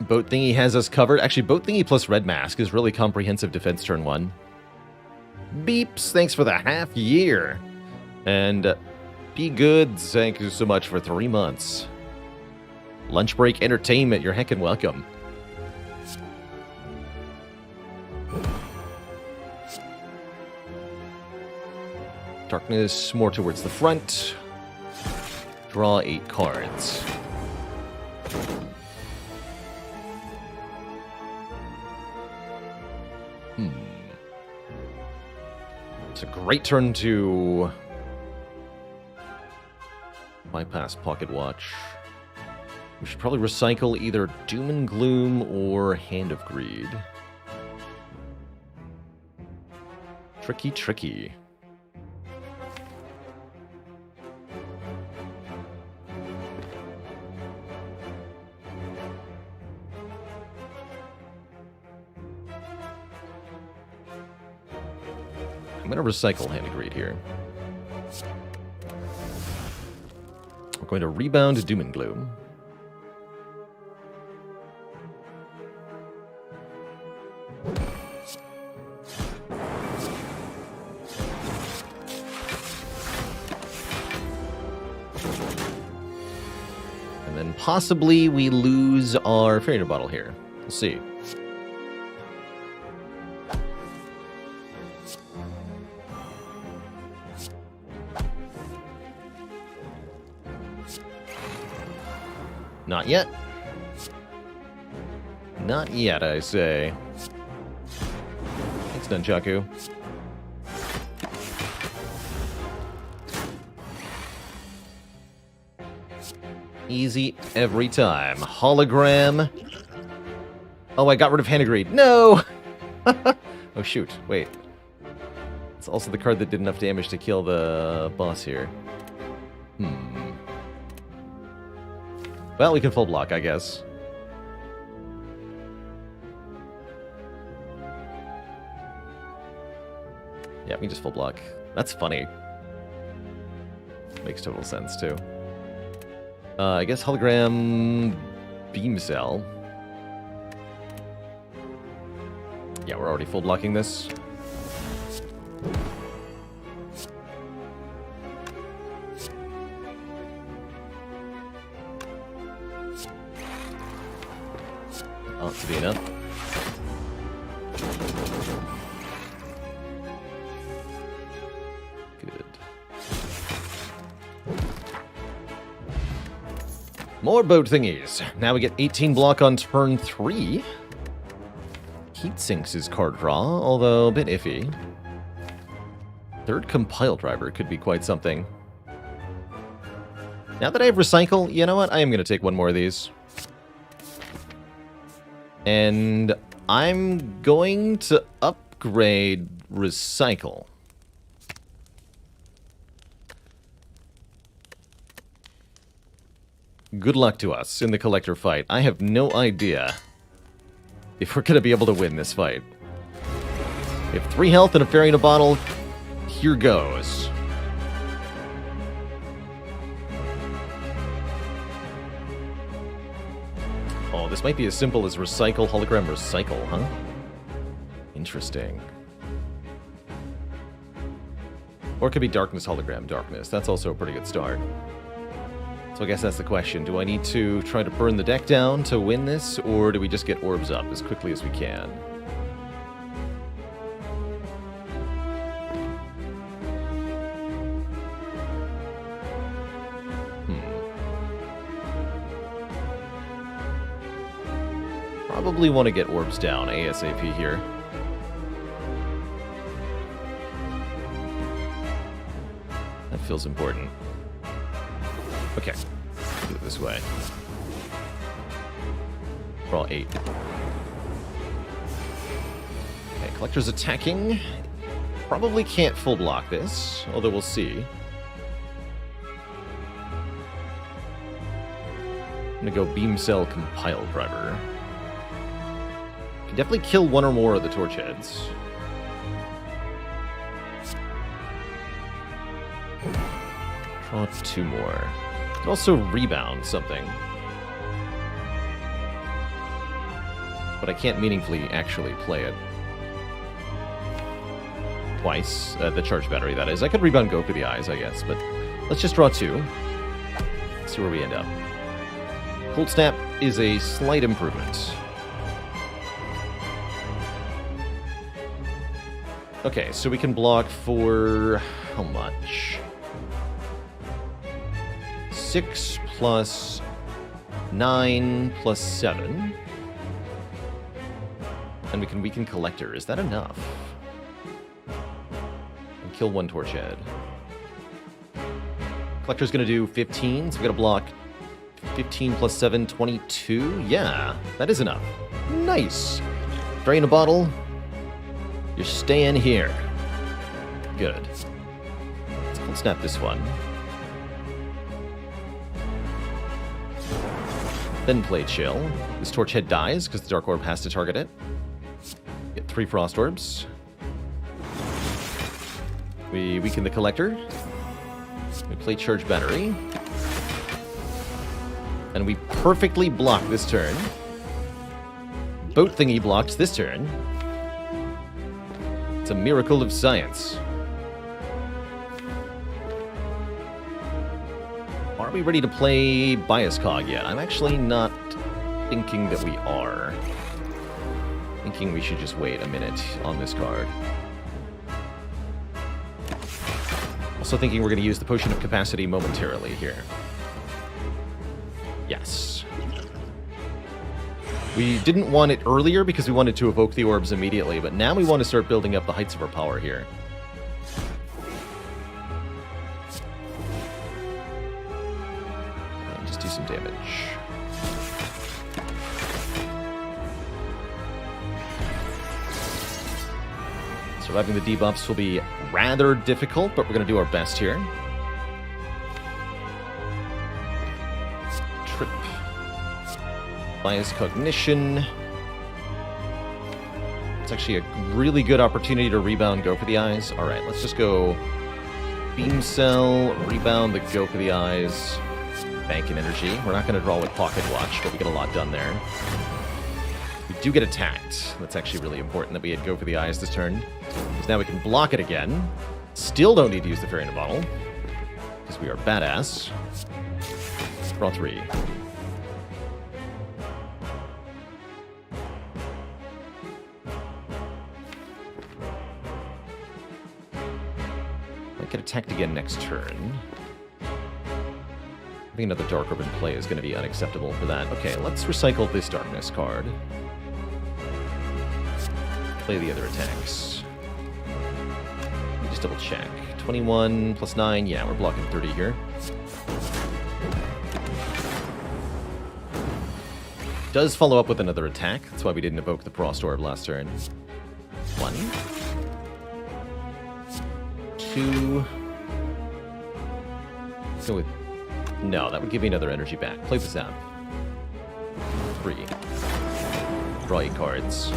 Boat Thingy has us covered. Actually, Boat Thingy plus Red Mask is really comprehensive defense turn 1. Beeps, thanks for the half year. And Be Good, thank you so much for 3 months. Lunch Break Entertainment, you're heckin' welcome. Darkness more towards the front. Draw 8 cards. It's a great turn to bypass Pocket Watch. We should probably recycle either Doom and Gloom or Hand of Greed. Tricky, tricky. I'm going to recycle Hand of Greed here. We're going to Rebound Doom and Gloom. And then possibly we lose our Fairy Bottle here. We'll see. Not yet. Not yet, I say. Thanks, Nunchaku. Easy every time. Hologram. Oh, I got rid of Hand of Greed. No! Oh, shoot. Wait. It's also the card that did enough damage to kill the boss here. Well, we can full block, I guess. Yeah, we can just full block. That's funny. Makes total sense, too. I guess hologram beam cell. Yeah, we're already full blocking this. Ought to be enough. Good. More boat thingies. Now we get 18 block on turn 3. Heat sinks his card draw, although a bit iffy. Third compile driver could be quite something. Now that I have recycle, you know what? I am going to take one more of these. And I'm going to upgrade recycle. Good luck to us in the collector fight. I have no idea if we're going to be able to win this fight. We have 3 health and a fairy in a bottle. Here goes. Oh, this might be as simple as recycle, hologram, recycle, huh? Interesting. Or it could be darkness, hologram, darkness. That's also a pretty good start. So I guess that's the question. Do I need to try to burn the deck down to win this, or do we just get orbs up as quickly as we can? Probably want to get orbs down ASAP here. That feels important. Okay, do it this way. We're all 8. Okay, collector's attacking. Probably can't full block this, although we'll see. I'm gonna go beam cell compile driver. Can definitely kill one or more of the torch heads. Draw 2 more. Could also rebound something. But I can't meaningfully actually play it. Twice. The charge battery, that is. I could rebound Goku the eyes, I guess, but let's just draw 2. See where we end up. Cold Snap is a slight improvement. Okay, so we can block for how much? 6 plus 9 plus 7. And we can weaken Collector. Is that enough? And kill 1 torch head. Collector's gonna do 15, so we gotta block 15 plus 7, 22. Yeah, that is enough. Nice. Drain a bottle. You're staying here. Good. Let's cold snap this one. Then play chill. This torch head dies because the dark orb has to target it. Get 3 frost orbs. We weaken the collector. We play charge battery. And we perfectly block this turn. Boat thingy blocked this turn. It's a miracle of science. Are we ready to play Bias Cog yet? I'm actually not thinking that we are. Thinking we should just wait a minute on this card. Also thinking we're going to use the Potion of Capacity momentarily here. Yes. We didn't want it earlier because we wanted to evoke the orbs immediately, but now we want to start building up the heights of our power here. And just do some damage. Surviving the debuffs will be rather difficult, but we're going to do our best here. Trip. Bias Cognition. It's actually a really good opportunity to rebound, go for the eyes. Alright, let's just go Beam Cell, rebound, the go for the eyes, bank and energy. We're not going to draw with Pocket Watch, but we get a lot done there. We do get attacked. That's actually really important that we had go for the eyes this turn. Because now we can block it again. Still don't need to use the Fairy in a Bottle. Because we are badass. Draw 3. Might get attacked again next turn. I think another Dark Orb in play is going to be unacceptable for that. Okay, let's recycle this Darkness card. Play the other attacks. Let me just double check. 21 plus 9. Yeah, we're blocking 30 here. Does follow up with another attack. That's why we didn't evoke the Frost Orb last turn. 1. 2. Let's go with... No, that would give me another energy back. Play the Zap. 3. Draw 8 cards.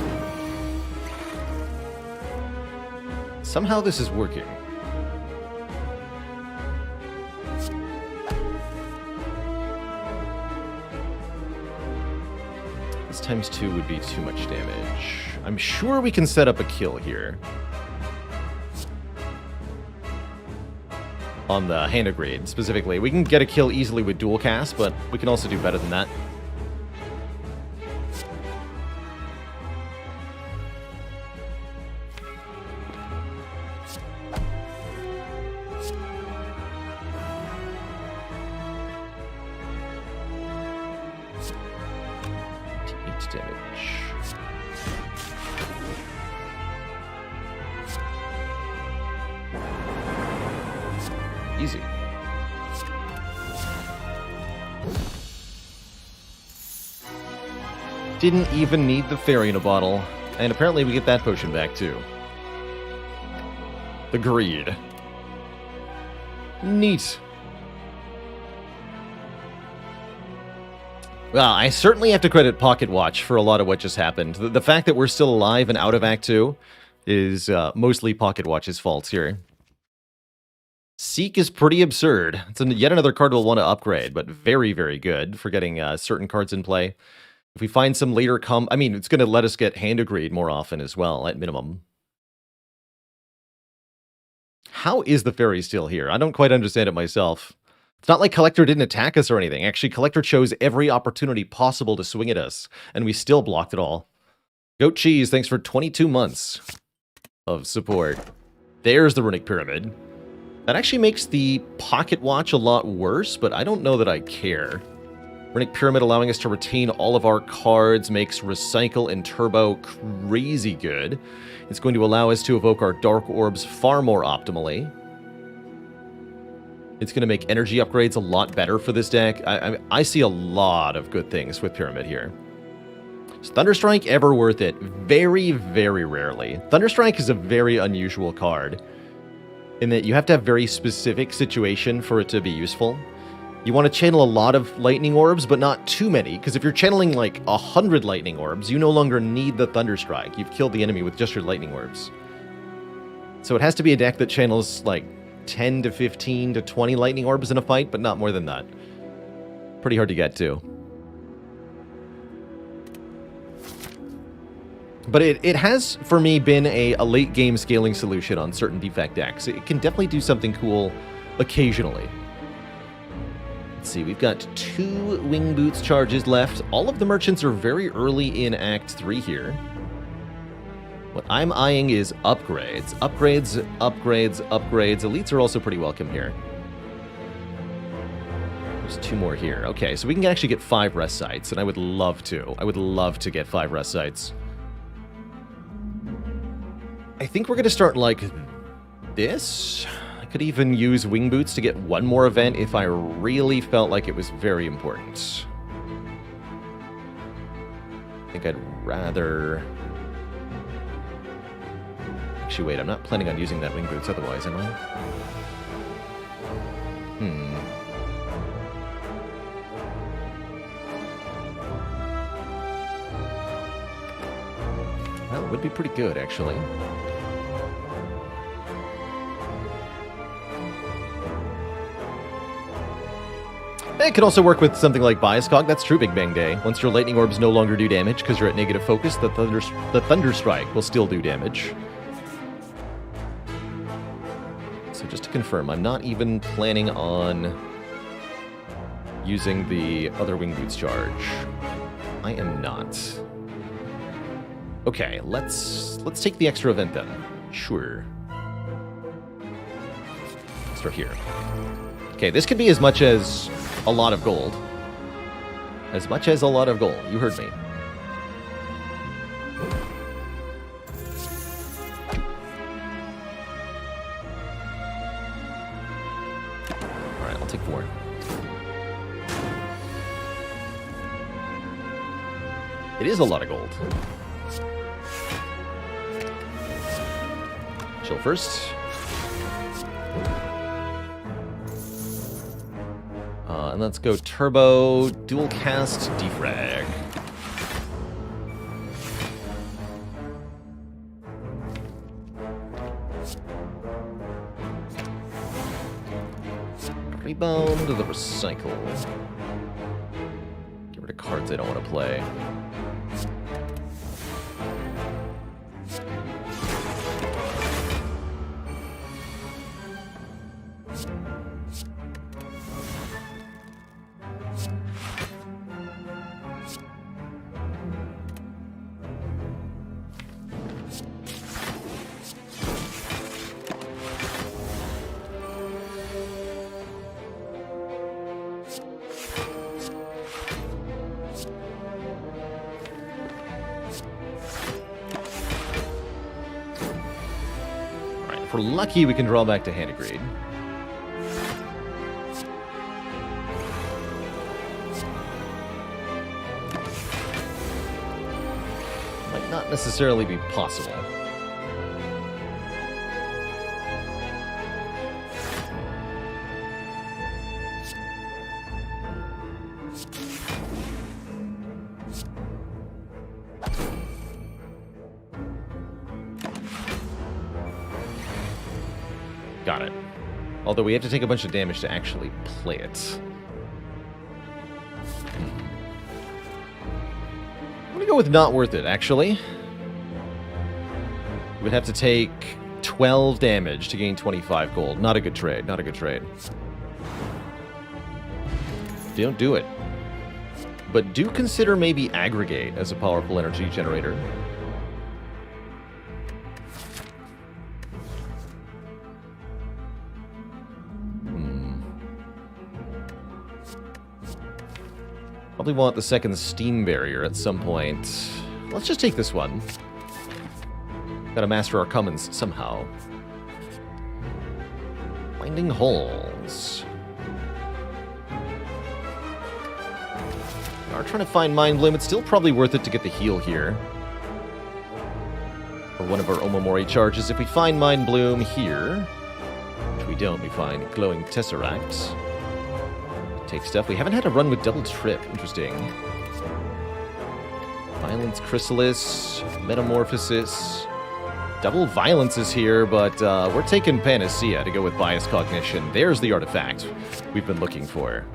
Somehow this is working. This times 2 would be too much damage. I'm sure we can set up a kill here. On the Hand of Greed, specifically. We can get a kill easily with dual cast, but we can also do better than that. Damage. Easy. Didn't even need the Fairy in a Bottle. And apparently we get that potion back too. The Greed. Neat. Well, I certainly have to credit Pocket Watch for a lot of what just happened. The fact that we're still alive and out of Act 2 is mostly Pocket Watch's fault here. Seek is pretty absurd. It's yet another card we'll want to upgrade, but very, very good for getting certain cards in play. If we find some later I mean, it's going to let us get Hand of Greed more often as well, at minimum. How is the Fairy still here? I don't quite understand it myself. It's not like Collector didn't attack us or anything. Actually, Collector chose every opportunity possible to swing at us, and we still blocked it all. Goat Cheese, thanks for 22 months of support. There's the Runic Pyramid. That actually makes the Pocket Watch a lot worse, but I don't know that I care. Runic Pyramid allowing us to retain all of our cards makes Recycle and Turbo crazy good. It's going to allow us to evoke our Dark Orbs far more optimally. It's going to make energy upgrades a lot better for this deck. I see a lot of good things with Pyramid here. Is Thunderstrike ever worth it? Very, very rarely. Thunderstrike is a very unusual card in that you have to have very specific situation for it to be useful. You want to channel a lot of Lightning Orbs, but not too many, because if you're channeling like 100 Lightning Orbs, you no longer need the Thunderstrike. You've killed the enemy with just your Lightning Orbs. So it has to be a deck that channels like 10 to 15 to 20 Lightning Orbs in a fight, but not more than that. Pretty hard to get to. But it has, for me, been a late game scaling solution on certain defect decks. It can definitely do something cool occasionally. Let's see, we've got 2 Wing Boots charges left. All of the merchants are very early in Act 3 here. What I'm eyeing is upgrades. Upgrades, upgrades, upgrades. Elites are also pretty welcome here. There's 2 more here. Okay, so we can actually get 5 rest sites, and I would love to. I would love to get 5 rest sites. I think we're going to start like this. I could even use Wing Boots to get 1 more event if I really felt like it was very important. I think I'd rather Actually, wait, I'm not planning on using that Wing Boots otherwise, am I? Well, it would be pretty good, actually. It could also work with something like Bias Cog. That's true, Big Bang Day. Once your lightning orbs no longer do damage because you're at negative focus, the Thunder Strike will still do damage. So just to confirm, I'm not even planning on using the other Wing Boots charge. I am not. Okay, let's take the extra event then. Sure. Start here. Okay, this could be as much as a lot of gold. As much as a lot of gold. You heard me. Alright, I'll take 4. It is a lot of gold. Chill first. And let's go turbo, dual cast, defrag. Rebound to the recycle. Get rid of cards I don't want to play. If we're lucky, we can draw back to Handigrade. Might not necessarily be possible. Got it. Although we have to take a bunch of damage to actually play it. I'm gonna go with not worth it, actually. We'd have to take 12 damage to gain 25 gold. Not a good trade, not a good trade. Don't do it. But do consider maybe Aggregate as a powerful energy generator. Probably want the second Steam Barrier at some point. Let's just take this one. Gotta master our commons somehow. Finding holes. We are trying to find Mind Bloom. It's still probably worth it to get the heal here. Or one of our Omamori charges. If we find Mind Bloom here, which we don't, we find Glowing Tesseract. Take stuff. We haven't had a run with double trip. Interesting. Violence Chrysalis, Metamorphosis. Double Violence is here, but we're taking Panacea to go with Bias Cognition. There's the artifact we've been looking for.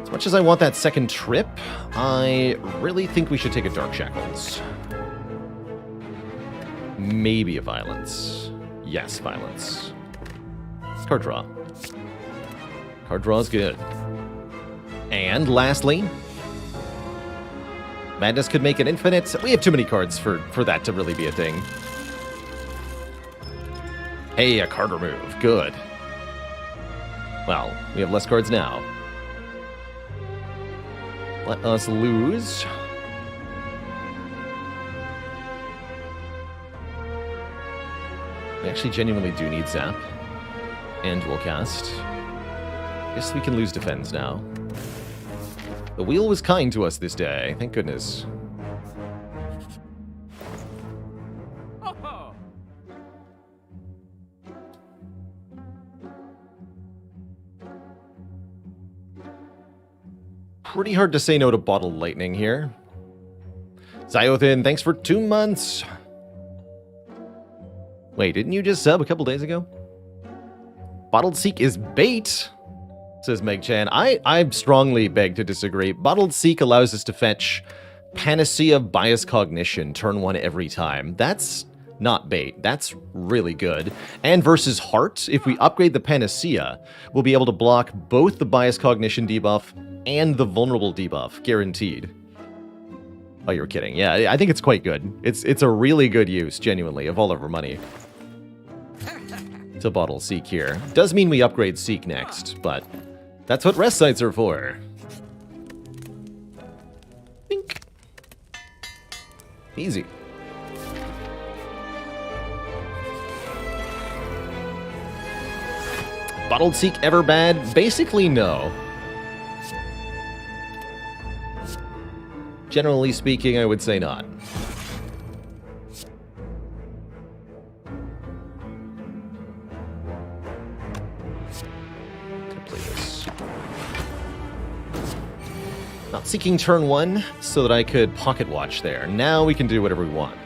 As much as I want that second trip, I really think we should take a Dark Shackles. Maybe a Violence. Yes, Violence. Card draw. Card draw is good. And lastly, Madness could make it infinite. We have too many cards for that to really be a thing. Hey, a card remove. Good. Well, we have less cards now. Let us lose. We actually genuinely do need Zap. And dual cast. Guess we can lose defense now. The wheel was kind to us this day, thank goodness. pretty hard to say no to Bottled Lightning here. Zyothin, thanks for 2 months. Wait, didn't you just sub a couple days ago? Bottled Seek is bait, says Meg Chan. I strongly beg to disagree. Bottled Seek allows us to fetch Panacea Bias Cognition turn 1 every time. That's not bait. That's really good. And versus Heart, if we upgrade the Panacea, we'll be able to block both the Bias Cognition debuff and the Vulnerable debuff, guaranteed. Oh, you're kidding. Yeah, I think it's quite good. It's a really good use, genuinely, of all of our money. To bottle Seek here. Does mean we upgrade Seek next, but that's what rest sites are for. Bink. Easy. Bottled Seek ever bad? Basically, no. Generally speaking, I would say not. Play this. Not seeking turn 1 so that I could pocket watch there. Now we can do whatever we want.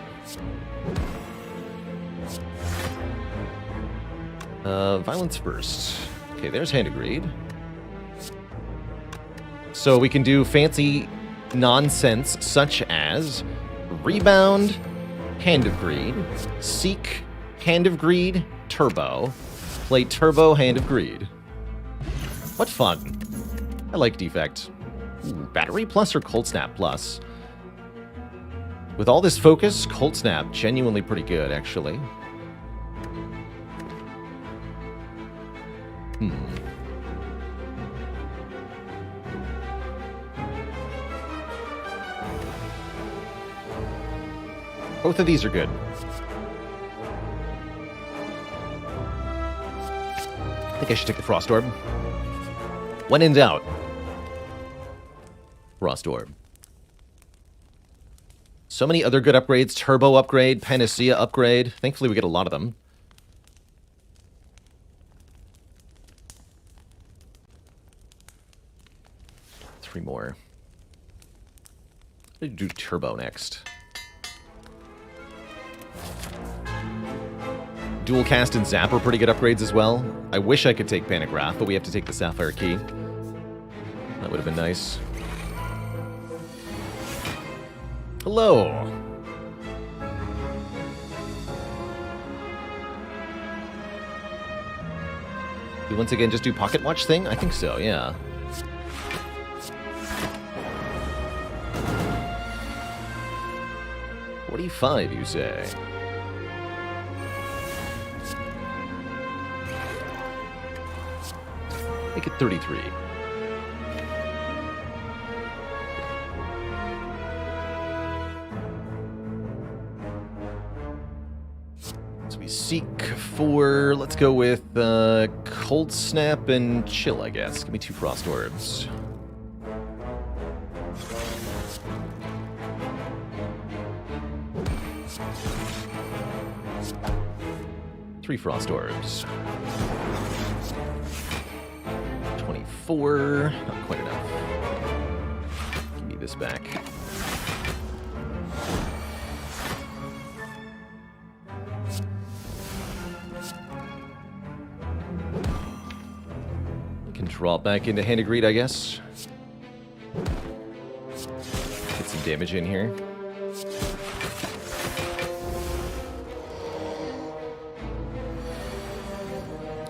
Violence first. Okay, there's Hand of Greed. So we can do fancy nonsense such as Rebound, Hand of Greed, Seek, Hand of Greed, Turbo. Play Turbo, Hand of Greed. What fun. I like Defect. Ooh, Battery Plus or Cold Snap Plus? With all this focus, Cold Snap, genuinely pretty good, actually. Both of these are good. I think I should take the Frost Orb. When in doubt, Frost Orb. So many other good upgrades. Turbo upgrade, Panacea upgrade. Thankfully we get a lot of them. Three more. I'm gonna do Turbo next. Dual Cast and Zap are pretty good upgrades as well. I wish I could take Panic Wrath, but we have to take the Sapphire Key. That would have been nice. Hello! We once again just do Pocket Watch thing? I think so, yeah. $45, you say? Make it 33. So we seek for, let's go with Cold Snap and Chill, I guess. Give me 2 Frost Orbs. Three Frost Orbs. 24. Not quite enough. Give me this back. We can draw back into Hand of Greed, I guess. Get some damage in here.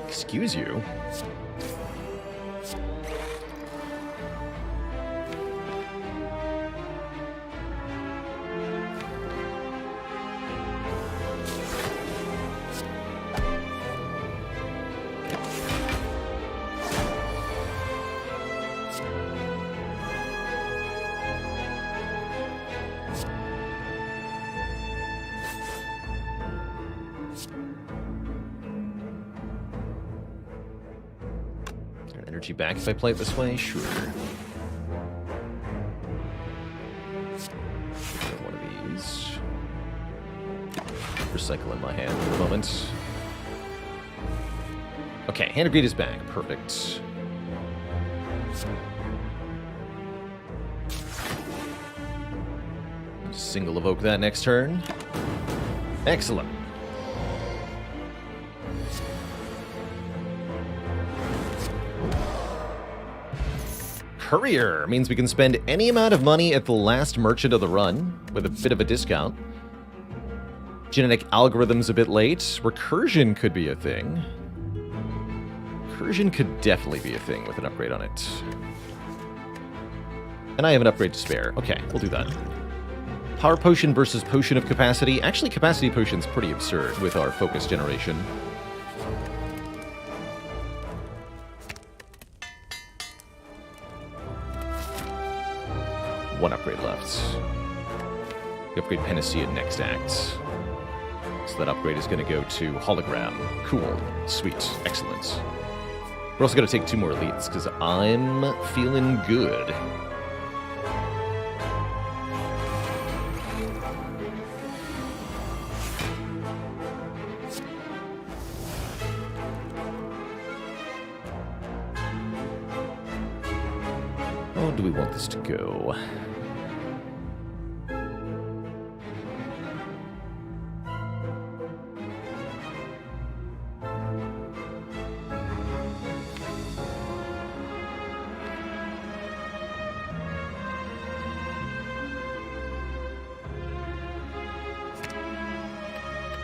Excuse you. Energy back if I play it this way? Sure. One of these. Recycle in my hand for the moment. Okay, Hand of Greed is back. Perfect. Single evoke that next turn. Excellent. Courier means we can spend any amount of money at the last merchant of the run with a bit of a discount. Genetic algorithm's a bit late. Recursion could be a thing. Recursion could definitely be a thing with an upgrade on it. And I have an upgrade to spare. Okay, we'll do that. Power Potion versus Potion of Capacity. Actually, Capacity Potion's pretty absurd with our focus generation. One upgrade left. We upgrade Panacea next act. So that upgrade is going to go to Hologram. Cool. Sweet. Excellent. We're also going to take 2 more elites, because I'm feeling good. How do we want this to go?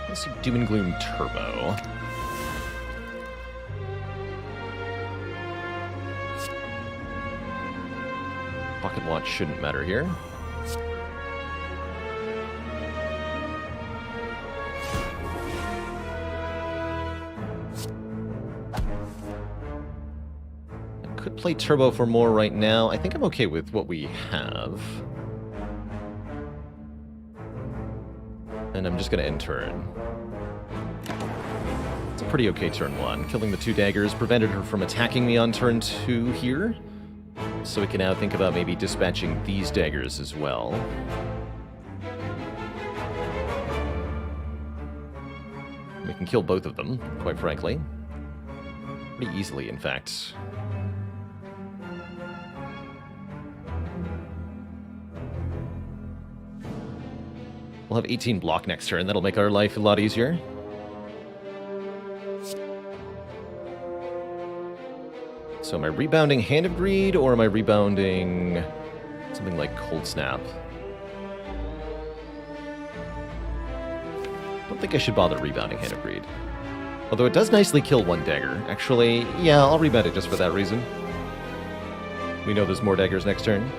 Let's see, Doom and Gloom Turbo. Pocket Watch shouldn't matter here. I could play Turbo for more right now. I think I'm okay with what we have. And I'm just going to end turn. It's a pretty okay turn 1. Killing the 2 daggers prevented her from attacking me on turn 2 here. So we can now think about maybe dispatching these daggers as well. We can kill both of them, quite frankly. Pretty easily, in fact. We'll have 18 block next turn. That'll make our life a lot easier. So am I rebounding Hand of Greed, or am I rebounding something like Cold Snap? I don't think I should bother rebounding Hand of Greed. Although it does nicely kill 1 dagger. Actually, yeah, I'll rebound it just for that reason. We know there's more daggers next turn.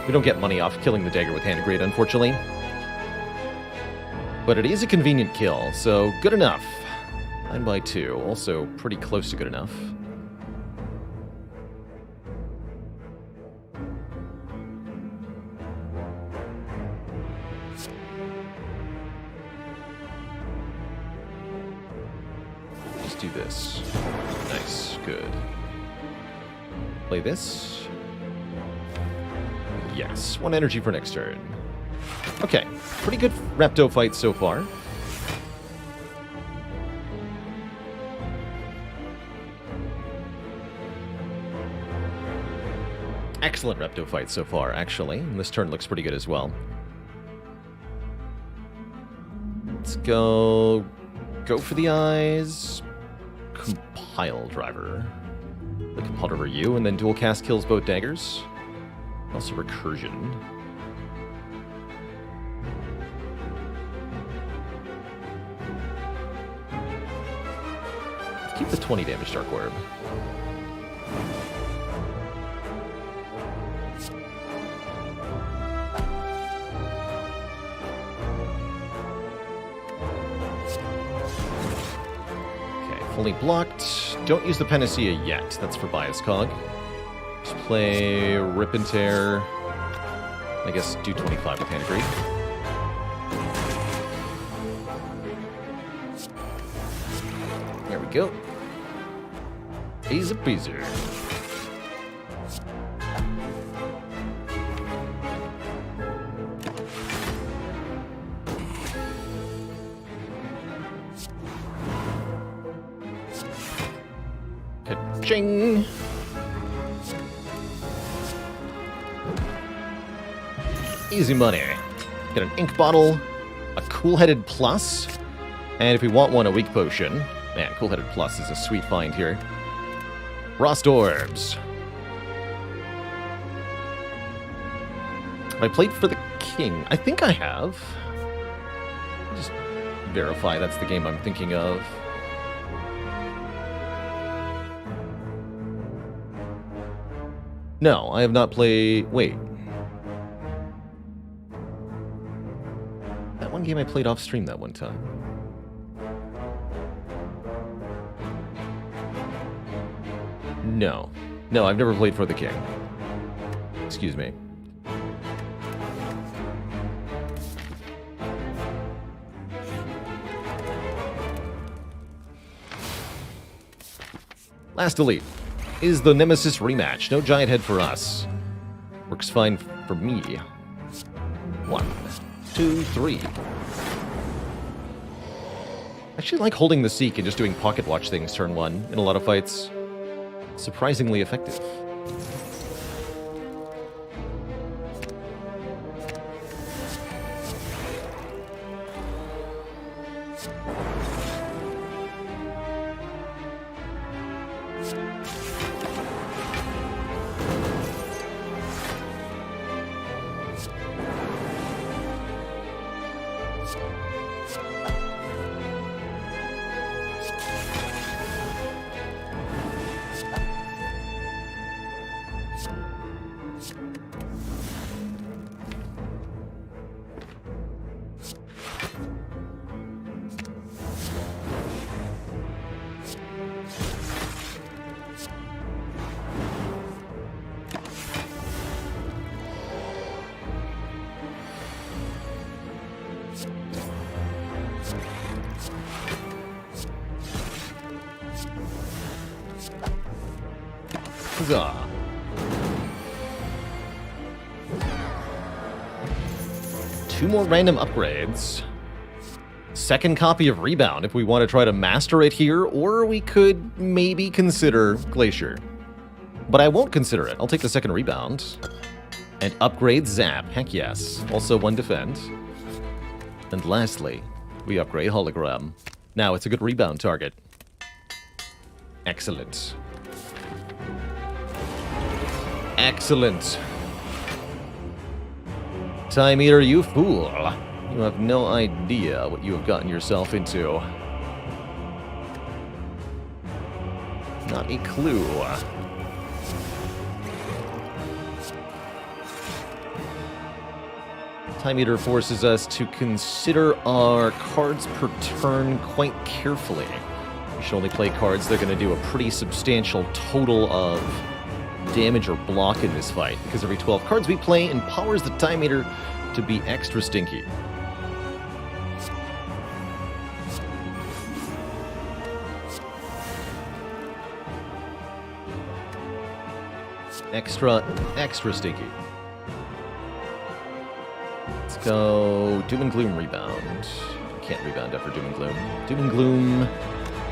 We don't get money off killing the dagger with Hand of Greed, unfortunately. But it is a convenient kill, so good enough. 9 by 2, also pretty close to good enough. Just do this. Nice, good. Play this. Yes, 1 energy for next turn. Okay, pretty good Repto fight so far. Excellent Repto fight so far, actually. And this turn looks pretty good as well. Let's go for the eyes. Compile Driver. The Compile Driver you, and then dual cast kills both daggers. Also recursion. Let's keep the 20 damage Dark Orb. Okay, fully blocked. Don't use the Panacea yet. That's for Bias Cog. Just play Rip and Tear. I guess do 25 with Hand of Greed. There we go. Easy peasy. Ka-ching! Easy money. Get an ink bottle, a cool-headed plus, and if we want one, a weak potion. Man, cool-headed plus is a sweet find here. Rust orbs. Have I played for the king? I think I have. Just verify that's the game I'm thinking of. No, I have not played... Wait. That one game I played off stream that one time. No. No, I've never played for the king. Excuse me. Last elite is the Nemesis rematch. No giant head for us. Works fine for me. 1, 2, 3. I actually like holding the Seek and just doing pocket watch things turn 1 in a lot of fights. Surprisingly effective. Huzzah. Two more random upgrades. Second copy of Rebound if we want to try to master it here, or we could maybe consider Glacier. But I won't consider it. I'll take the second Rebound. And upgrade Zap. Heck yes. Also one defend. And lastly, we upgrade Hologram. Now it's a good Rebound target. Excellent. Excellent. Time Eater, you fool. You have no idea what you have gotten yourself into. Not a clue. Time Eater forces us to consider our cards per turn quite carefully. We should only play cards that are going to do a pretty substantial total of damage or block in this fight, because every 12 cards we play empowers the Time Eater to be extra stinky. Extra stinky. Let's go Doom and Gloom Rebound. Can't rebound after Doom and Gloom. Doom and Gloom...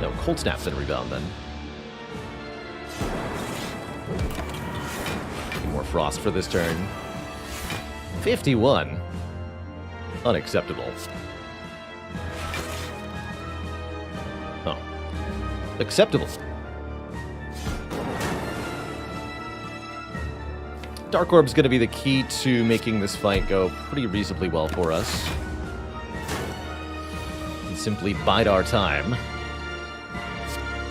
No, Cold Snap then Rebound then. More Frost for this turn. 51. Unacceptable. Oh. Acceptable. Dark Orb's going to be the key to making this fight go pretty reasonably well for us. And simply bide our time.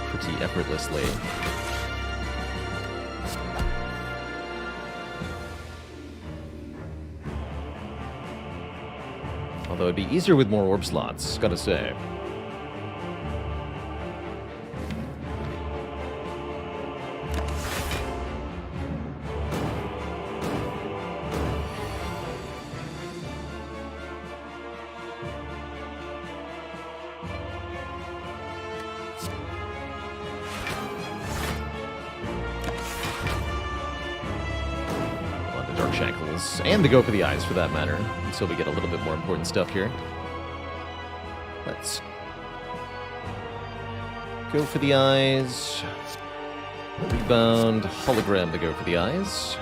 Pretty effortlessly. Although it'd be easier with more orb slots, gotta say. And to go for the eyes, for that matter, until we get a little bit more important stuff here. Let's go for the eyes. Rebound, Hologram to go for the eyes.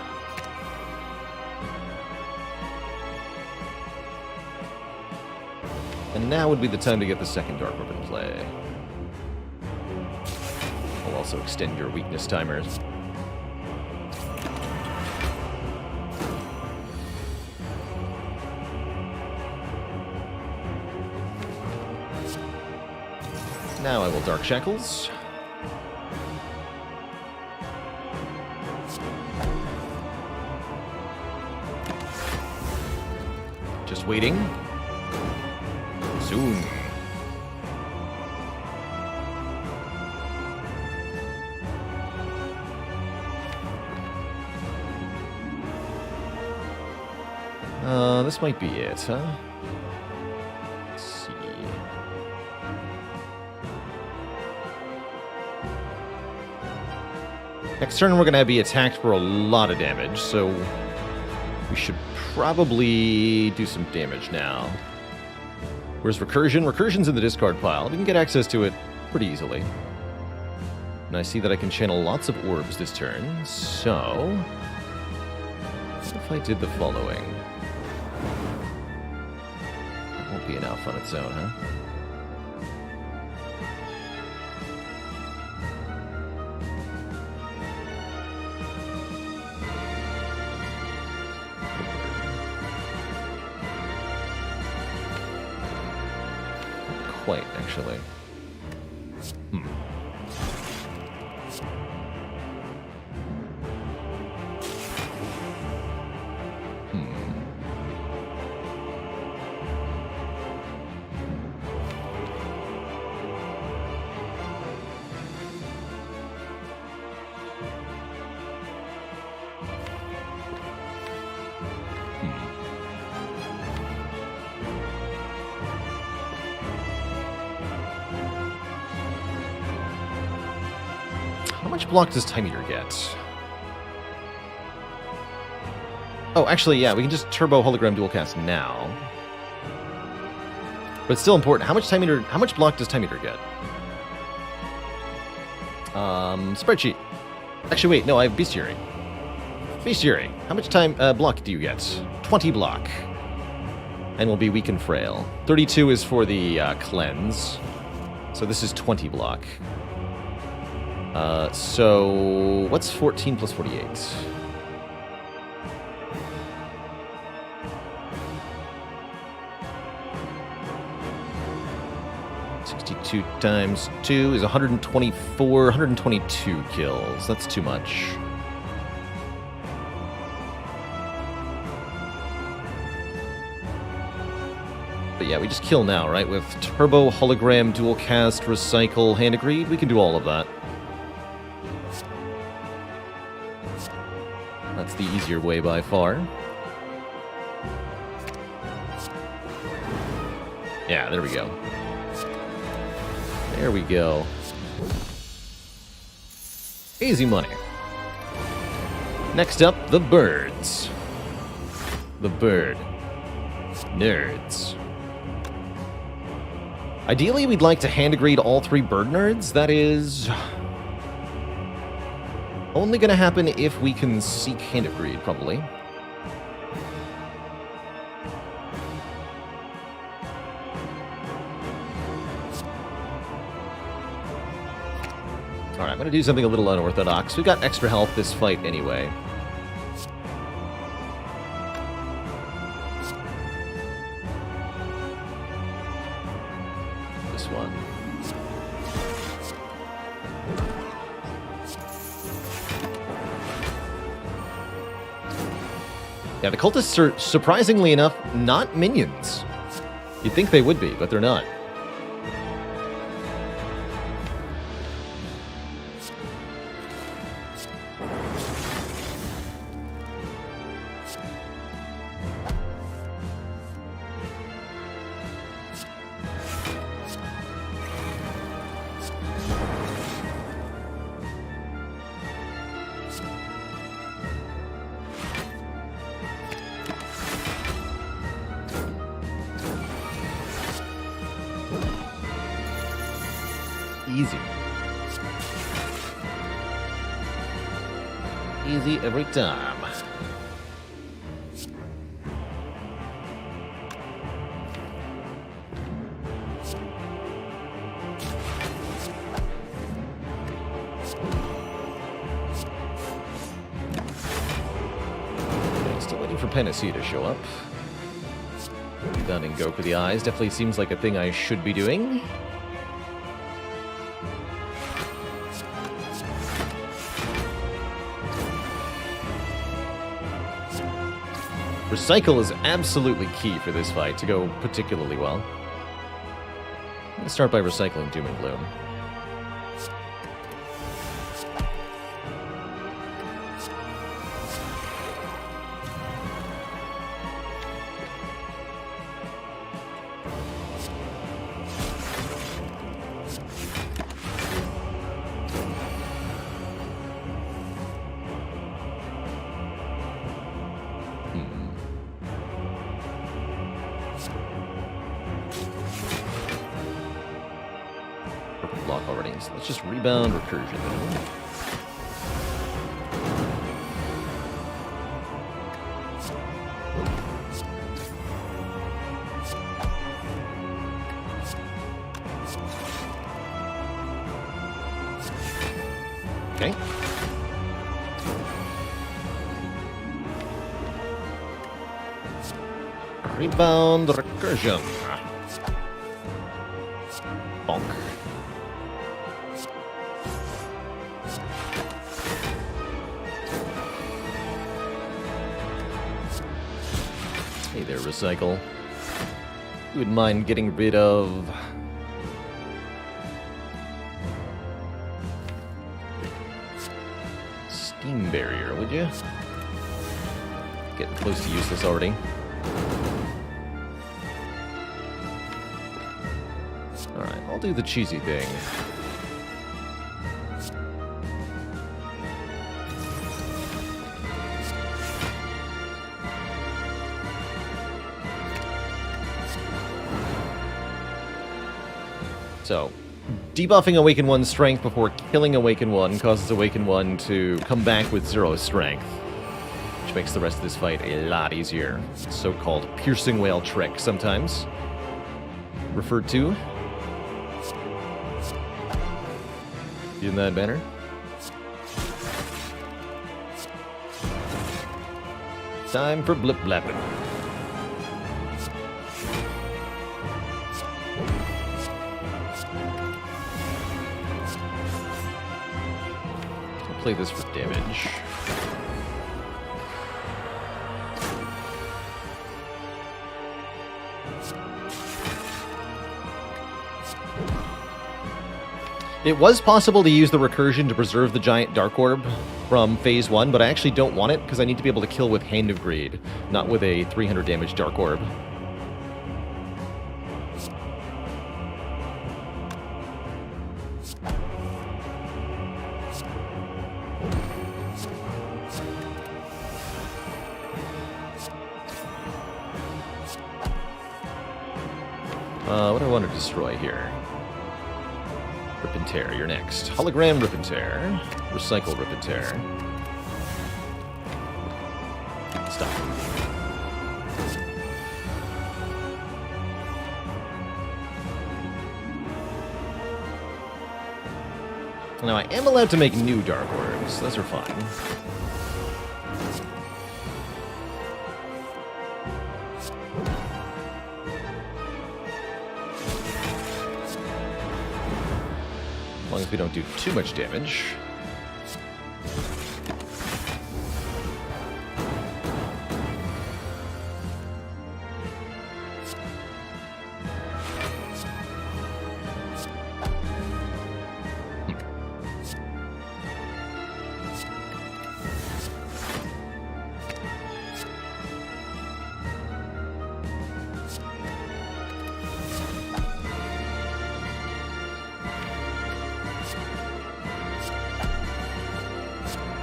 And now would be the time to get the second Dark Orb in play. I'll also extend your weakness timers. Now I will Dark Shackles. Just waiting. Soon. This might be it, huh? Let's see. Next turn, we're going to be attacked for a lot of damage, so we should probably do some damage now. Where's Recursion? Recursion's in the discard pile. We can get access to it pretty easily. And I see that I can channel lots of orbs this turn, so what if I did the following? That won't be enough on its own, huh? Quite, actually. How much block does Time Eater get? Oh, actually, yeah, we can just Turbo Hologram Dual Cast now. But it's still important. How much block does Time Eater get? Spreadsheet. Actually, wait, no, I have Bestiary. Bestiary, how much block do you get? 20 block. And will be weak and frail. 32 is for the cleanse. So this is 20 block. So what's 14 plus 48? 62 times 2 is 124, 122 kills. That's too much. But yeah, we just kill now, right? With Turbo, Hologram, Dual Cast, Recycle, Hand of Greed, we can do all of that. That's the easier way by far. Yeah, there we go. There we go. Easy money. Next up, the birds. The bird. Nerds. Ideally, we'd like to hand grade all 3 bird nerds. That is only going to happen if we can seek Hand of Greed, probably. Alright, I'm going to do something a little unorthodox. We've got extra health this fight anyway. This one. Yeah, the cultists are, surprisingly enough, not minions. You'd think they would be, but they're not. Easy. Easy every time. for Panacea to show up. Rebounding Go for the eyes definitely seems like a thing I should be doing. Recycle is absolutely key for this fight to go particularly well. I'm going to start by recycling Doom and Gloom. Block already, so let's just rebound recursion then. Okay. Rebound recursion. Bonk. Hey there, Recycle. You wouldn't mind getting rid of... Steam Barrier, would you? Getting close to useless already. Alright, I'll do the cheesy thing. So, debuffing Awaken 1's strength before killing Awaken 1 causes Awaken 1 to come back with 0 strength, which makes the rest of this fight a lot easier. So-called piercing whale trick, sometimes referred to. In that banner. Time for blip blapping. Play this for damage. It was possible to use the recursion to preserve the giant Dark Orb from Phase 1, but I actually don't want it because I need to be able to kill with Hand of Greed, not with a 300 damage Dark Orb. What do I want to destroy here? Rip and Tear, you're next. Hologram Rip and Tear. Recycle Rip and Tear. Stop. Now, I am allowed to make new Dark Orbs. Those are fine. As long as we don't do too much damage.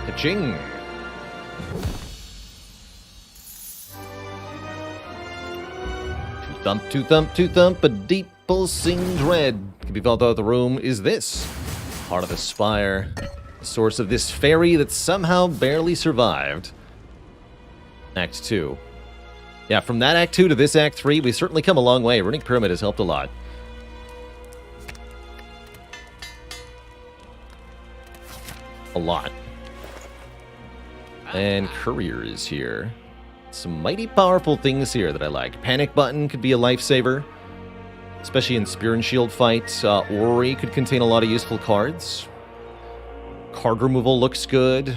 Ka-ching! Two thump, a deep pulsing dread can be felt out the room. Is this Heart of the Spire, the source of this fairy that somehow barely survived? Act 2. Yeah, from that Act 2 to this Act 3, we've certainly come a long way. Runic Pyramid has helped a lot. A lot. And Courier is here. Some mighty powerful things here that I like. Panic Button could be a lifesaver, especially in Spear and Shield fights. Orrery could contain a lot of useful cards. Card removal looks good.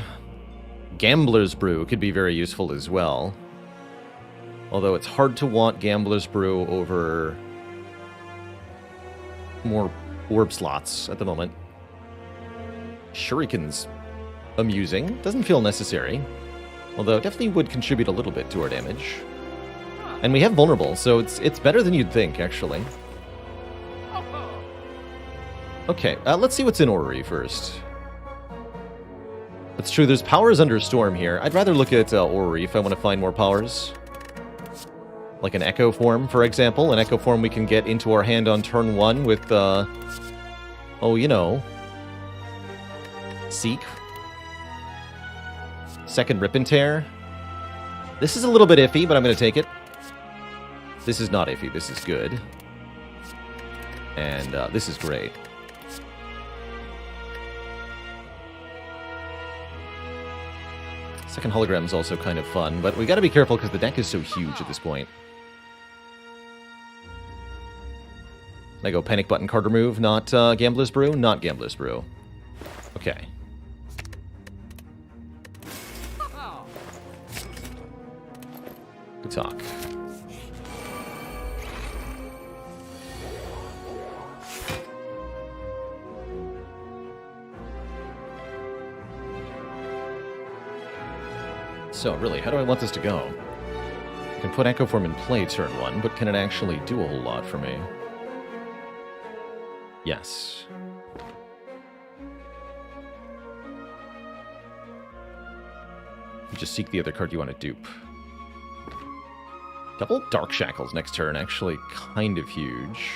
Gambler's Brew could be very useful as well. Although it's hard to want Gambler's Brew over more orb slots at the moment. Shuriken's amusing. Doesn't feel necessary. Although it definitely would contribute a little bit to our damage. And we have Vulnerable, so it's better than you'd think, actually. Okay, let's see what's in Orrery first. It's true, there's powers under Storm here. I'd rather look at Orrery if I want to find more powers. Like an Echo Form, for example. An Echo Form we can get into our hand on turn 1 with, oh, you know, Seek. Second Rip and Tear. This is a little bit iffy, but I'm going to take it. This is not iffy, this is good. And this is great. Second Hologram is also kind of fun, but we got to be careful because the deck is so huge at this point. I go Panic Button card remove, not Gambler's Brew, not Gambler's Brew. Okay. Good talk. So, really, how do I want this to go? I can put Echo Form in play turn 1, but can it actually do a whole lot for me? Yes. You just seek the other card you want to dupe. Double Dark Shackles next turn, actually kind of huge.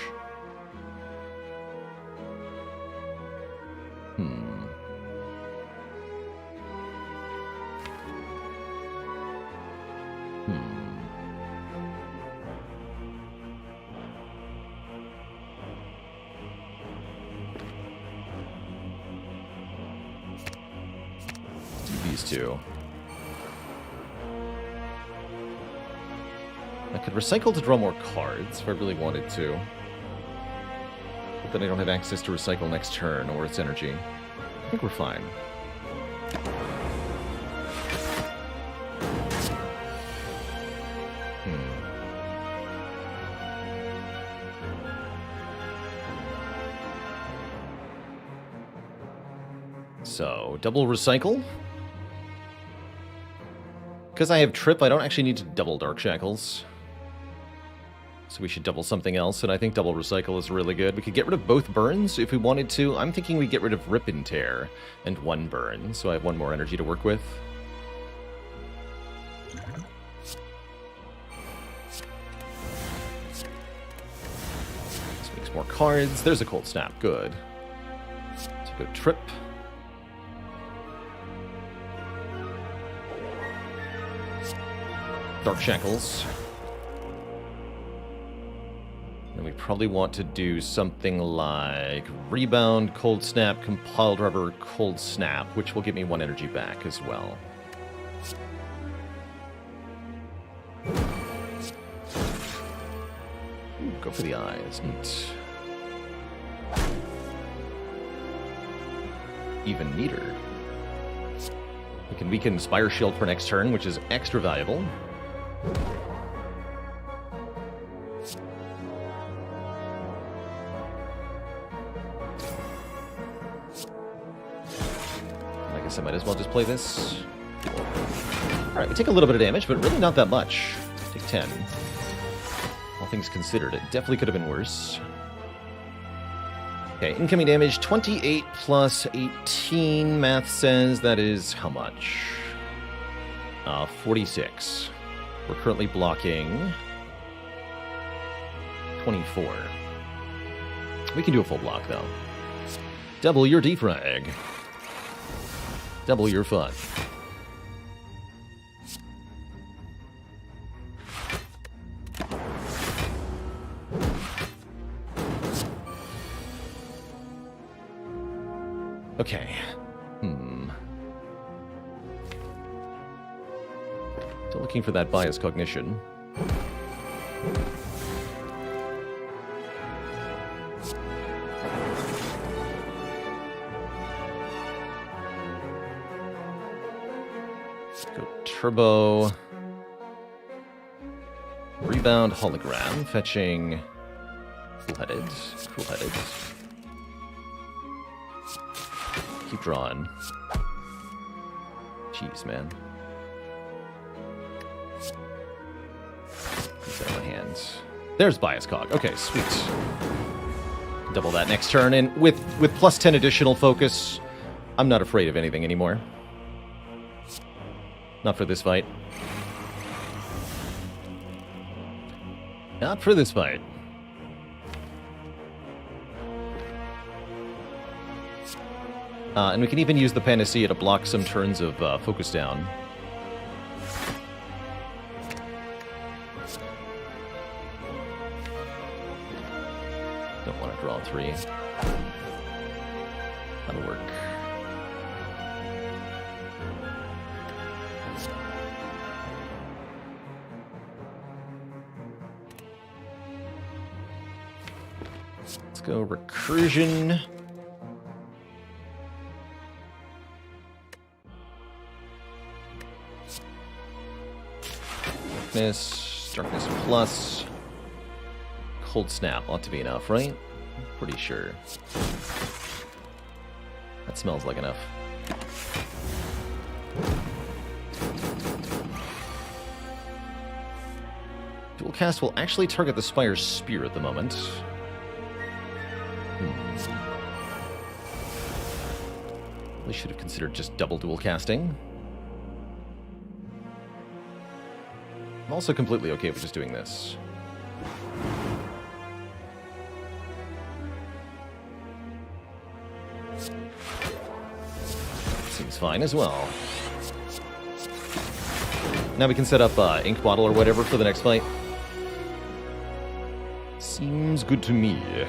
These two. I could recycle to draw more cards if I really wanted to. But then I don't have access to recycle next turn or its energy. I think we're fine. So, double recycle. Because I have Trip, I don't actually need to double Dark Shackles. So we should double something else, and I think double recycle is really good. We could get rid of both burns if we wanted to. I'm thinking we get rid of Rip and Tear and one burn, so I have one more energy to work with. This makes more cards. There's a Cold Snap. Good. So go Trip. Dark Shackles. And we probably want to do something like Rebound, Cold Snap, Compiled Rubber, Cold Snap, which will give me one energy back as well. Ooh, go for the eyes. Neat. Even neater. We can weaken Spire Shield for next turn, which is extra valuable. I guess I might as well just play this. Alright, we take a little bit of damage, but really not that much. Take 10. All things considered, it definitely could have been worse. Okay, incoming damage, 28 plus 18. Math says that is how much? 46. We're currently blocking 24. We can do a full block, though. Double your defrag. Double your fun. Okay. Still Looking for that bias cognition. Go turbo. Rebound hologram, fetching cool-headed. Cool-headed. Keep drawing. Jeez, man. These are my hands. There's bias cog. Okay, sweet. Double that next turn, and with plus 10 additional focus, I'm not afraid of anything anymore. Not for this fight. Not for this fight. And we can even use the Panacea to block some turns of focus down. Don't want to draw 3. That'll work. Let's go recursion. Darkness plus. Cold snap ought to be enough, right? Pretty sure. That smells like enough. Dual cast will actually target the Spire's Spear at the moment. Really should have considered just double dual casting. I'm also completely okay with just doing this. Seems fine as well. Now we can set up ink bottle or whatever for the next fight. Seems good to me.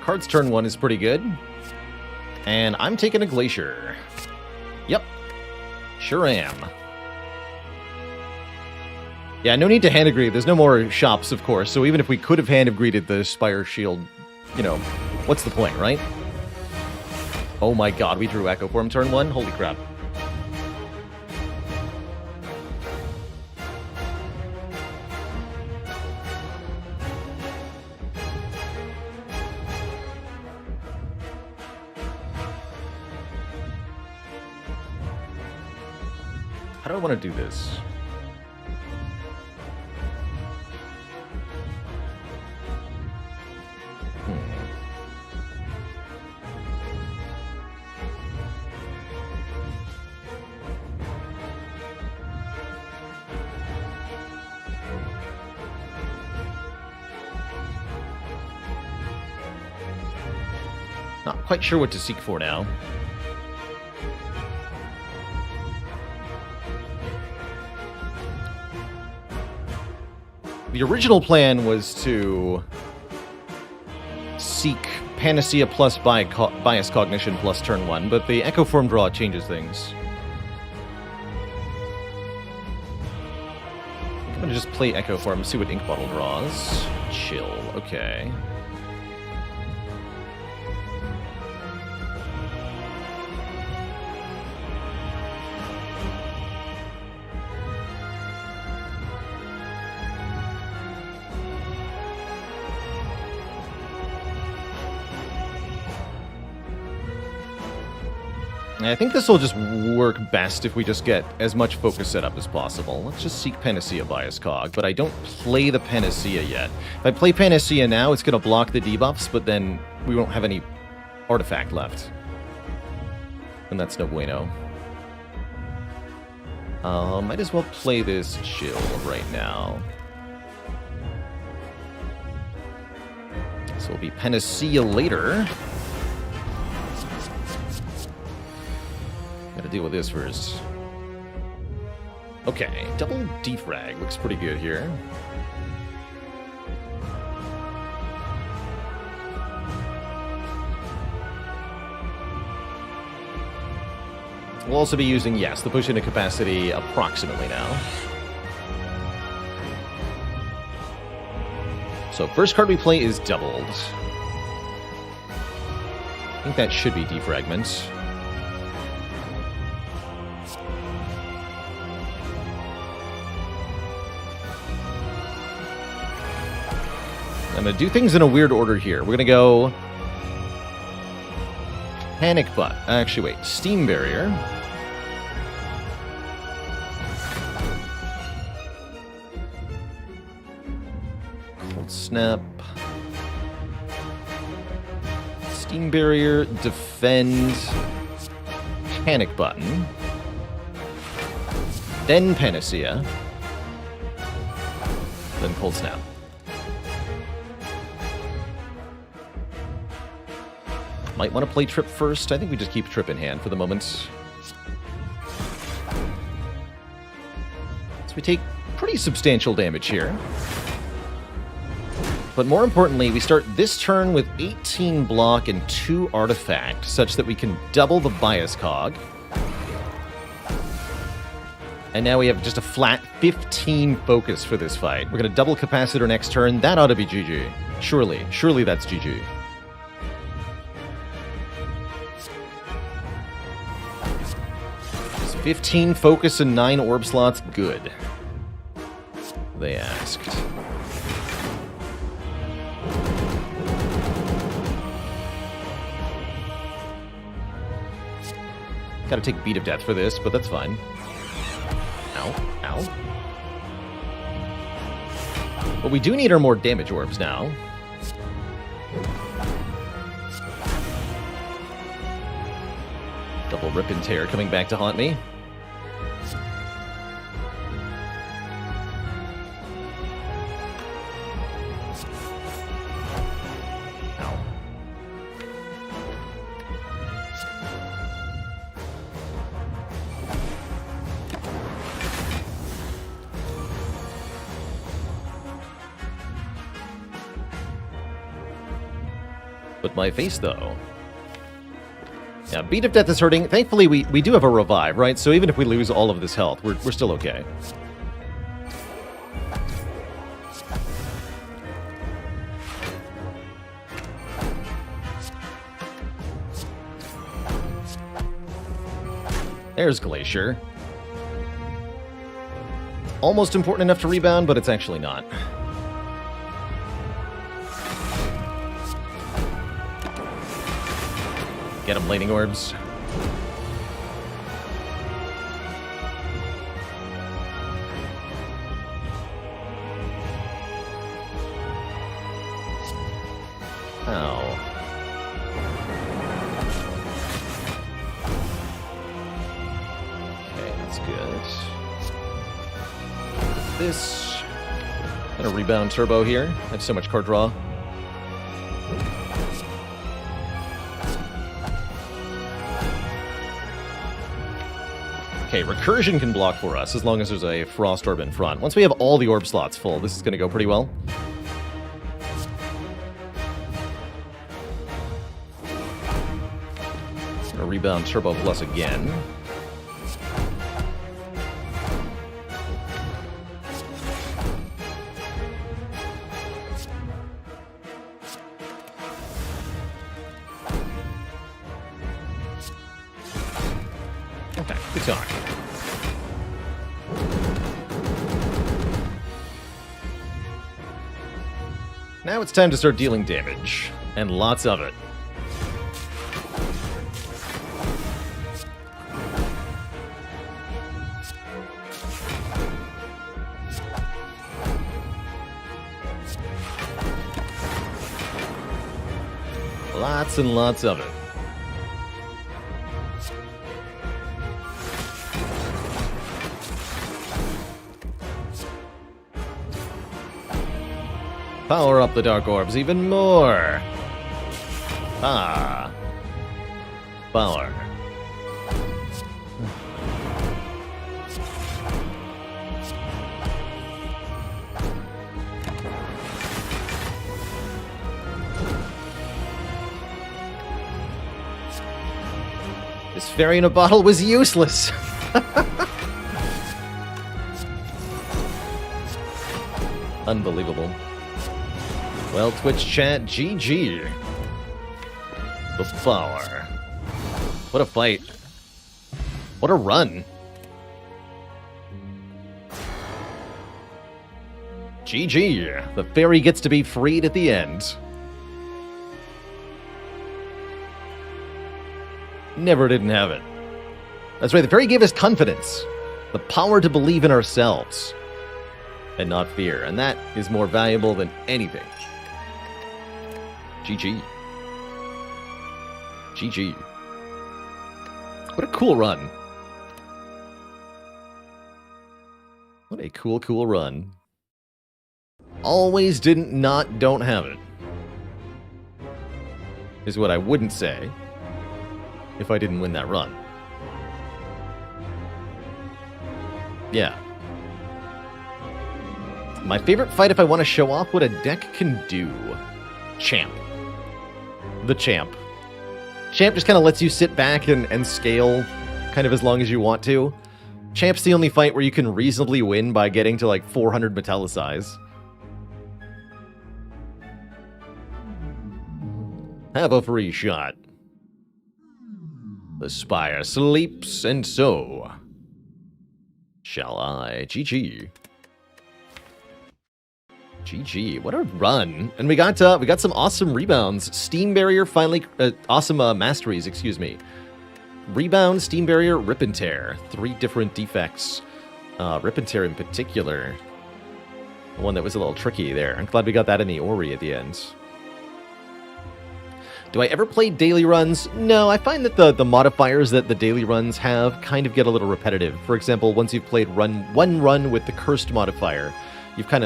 Cards turn 1 is pretty good. And I'm taking a Glacier. Yep. Sure am. Yeah, no need to hand agree. There's no more shops, of course. So even if we could have hand greeted the Spire Shield, you know, what's the point, right? Oh my god, we drew Echo Form turn 1? Holy crap. How do I want to do this? Not quite sure what to seek for now. The original plan was to seek Panacea plus Bias Cognition plus turn 1, but the Echo Form draw changes things. I'm gonna just play Echo Form, see what Ink Bottle draws. Chill, okay. I think this will just work best if we just get as much focus set up as possible. Let's just seek Panacea Bias Cog, but I don't play the Panacea yet. If I play Panacea now, it's going to block the debuffs, but then we won't have any artifact left. And that's no bueno. Might as well play this chill right now. So it'll be Panacea later. Gotta deal with this first. Okay, double defrag looks pretty good here. We'll also be using, yes, the push into capacity approximately now. So first card we play is doubled. I think that should be defragment. I'm going to do things in a weird order here. We're going to go Panic Butt. Actually, wait. Steam Barrier. Cold Snap. Steam Barrier. Defend. Panic Button. Then Panacea. Then Cold Snap. Might want to play Trip first. I think we just keep Trip in hand for the moment. So we take pretty substantial damage here. But more importantly, we start this turn with 18 block and 2 artifact, such that we can double the bias cog. And now we have just a flat 15 focus for this fight. We're going to double capacitor next turn. That ought to be GG. Surely that's GG. 15 focus and 9 orb slots, good. They asked. Gotta take Beat of Death for this, but that's fine. Ow. But we do need our more damage orbs now. Double Rip and Tear coming back to haunt me. But my face, though. Yeah, Beat of Death is hurting. Thankfully, we do have a revive, right? So even if we lose all of this health, we're still okay. There's Glacier. Almost important enough to rebound, but it's actually not. Get him, Lightning Orbs. Ow. Okay, that's good. This. I'm gonna rebound turbo here. I have so much card draw. Okay, Recursion can block for us as long as there's a Frost Orb in front. Once we have all the orb slots full, this is going to go pretty well. Gonna rebound Turbo Plus again. Okay, good talk. Now it's time to start dealing damage, and lots of it. Lots and lots of it. Power up the Dark Orbs even more. Ah. Power. This fairy in a bottle was useless. Unbelievable. Well, Twitch chat, GG. The power. What a fight. What a run. GG. The fairy gets to be freed at the end. Never didn't have it. That's right, the fairy gave us confidence. The power to believe in ourselves. And not fear. And that is more valuable than anything. GG. GG. What a cool run. What a cool, cool run. Always don't have it. Is what I wouldn't say if I didn't win that run. Yeah. My favorite fight if I want to show off what a deck can do. Champ. The Champ. Champ just kind of lets you sit back and scale kind of as long as you want to. Champ's the only fight where you can reasonably win by getting to like 400 metallicize. Have a free shot. The Spire sleeps, and so shall I. GG. GG. What a run. And we got some awesome rebounds. Steam Barrier finally... awesome masteries, excuse me. Rebound, Steam Barrier, Rip and Tear. 3 different defects. Rip and Tear in particular. The one that was a little tricky there. I'm glad we got that in the Ori at the end. Do I ever play daily runs? No, I find that the modifiers that the daily runs have kind of get a little repetitive. For example, once you've played one run with the Cursed modifier, you've kind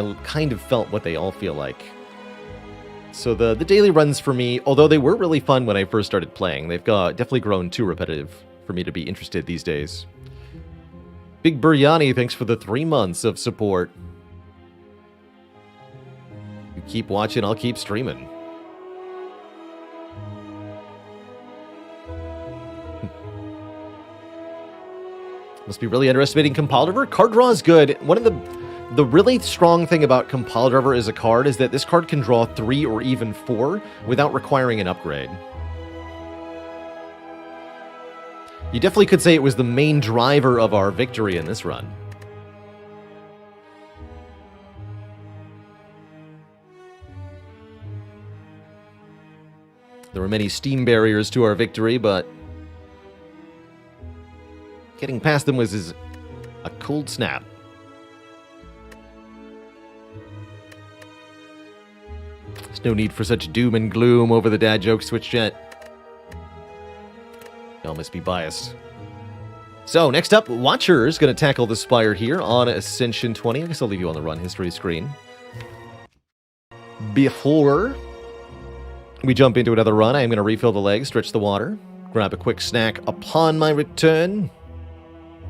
of felt what they all feel like. So the daily runs for me, although they were really fun when I first started playing, they've definitely grown too repetitive for me to be interested these days. Big Biryani, thanks for the 3 months of support. You keep watching, I'll keep streaming. Must be really underestimating Compile Driver. Card draw is good. One of the really strong thing about Compile Driver as a card is that this card can draw 3 or even 4 without requiring an upgrade. You definitely could say it was the main driver of our victory in this run. There were many steam barriers to our victory, but getting past them was a cold snap. There's no need for such doom and gloom over the dad jokes, Twitch chat. Y'all must be biased. So, next up, Watcher's going to tackle the Spire here on Ascension 20. I guess I'll leave you on the run history screen. Before we jump into another run, I am going to refill the legs, stretch the water, grab a quick snack upon my return.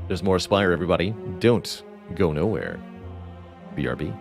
There's more Spire, everybody. Don't go nowhere. BRB.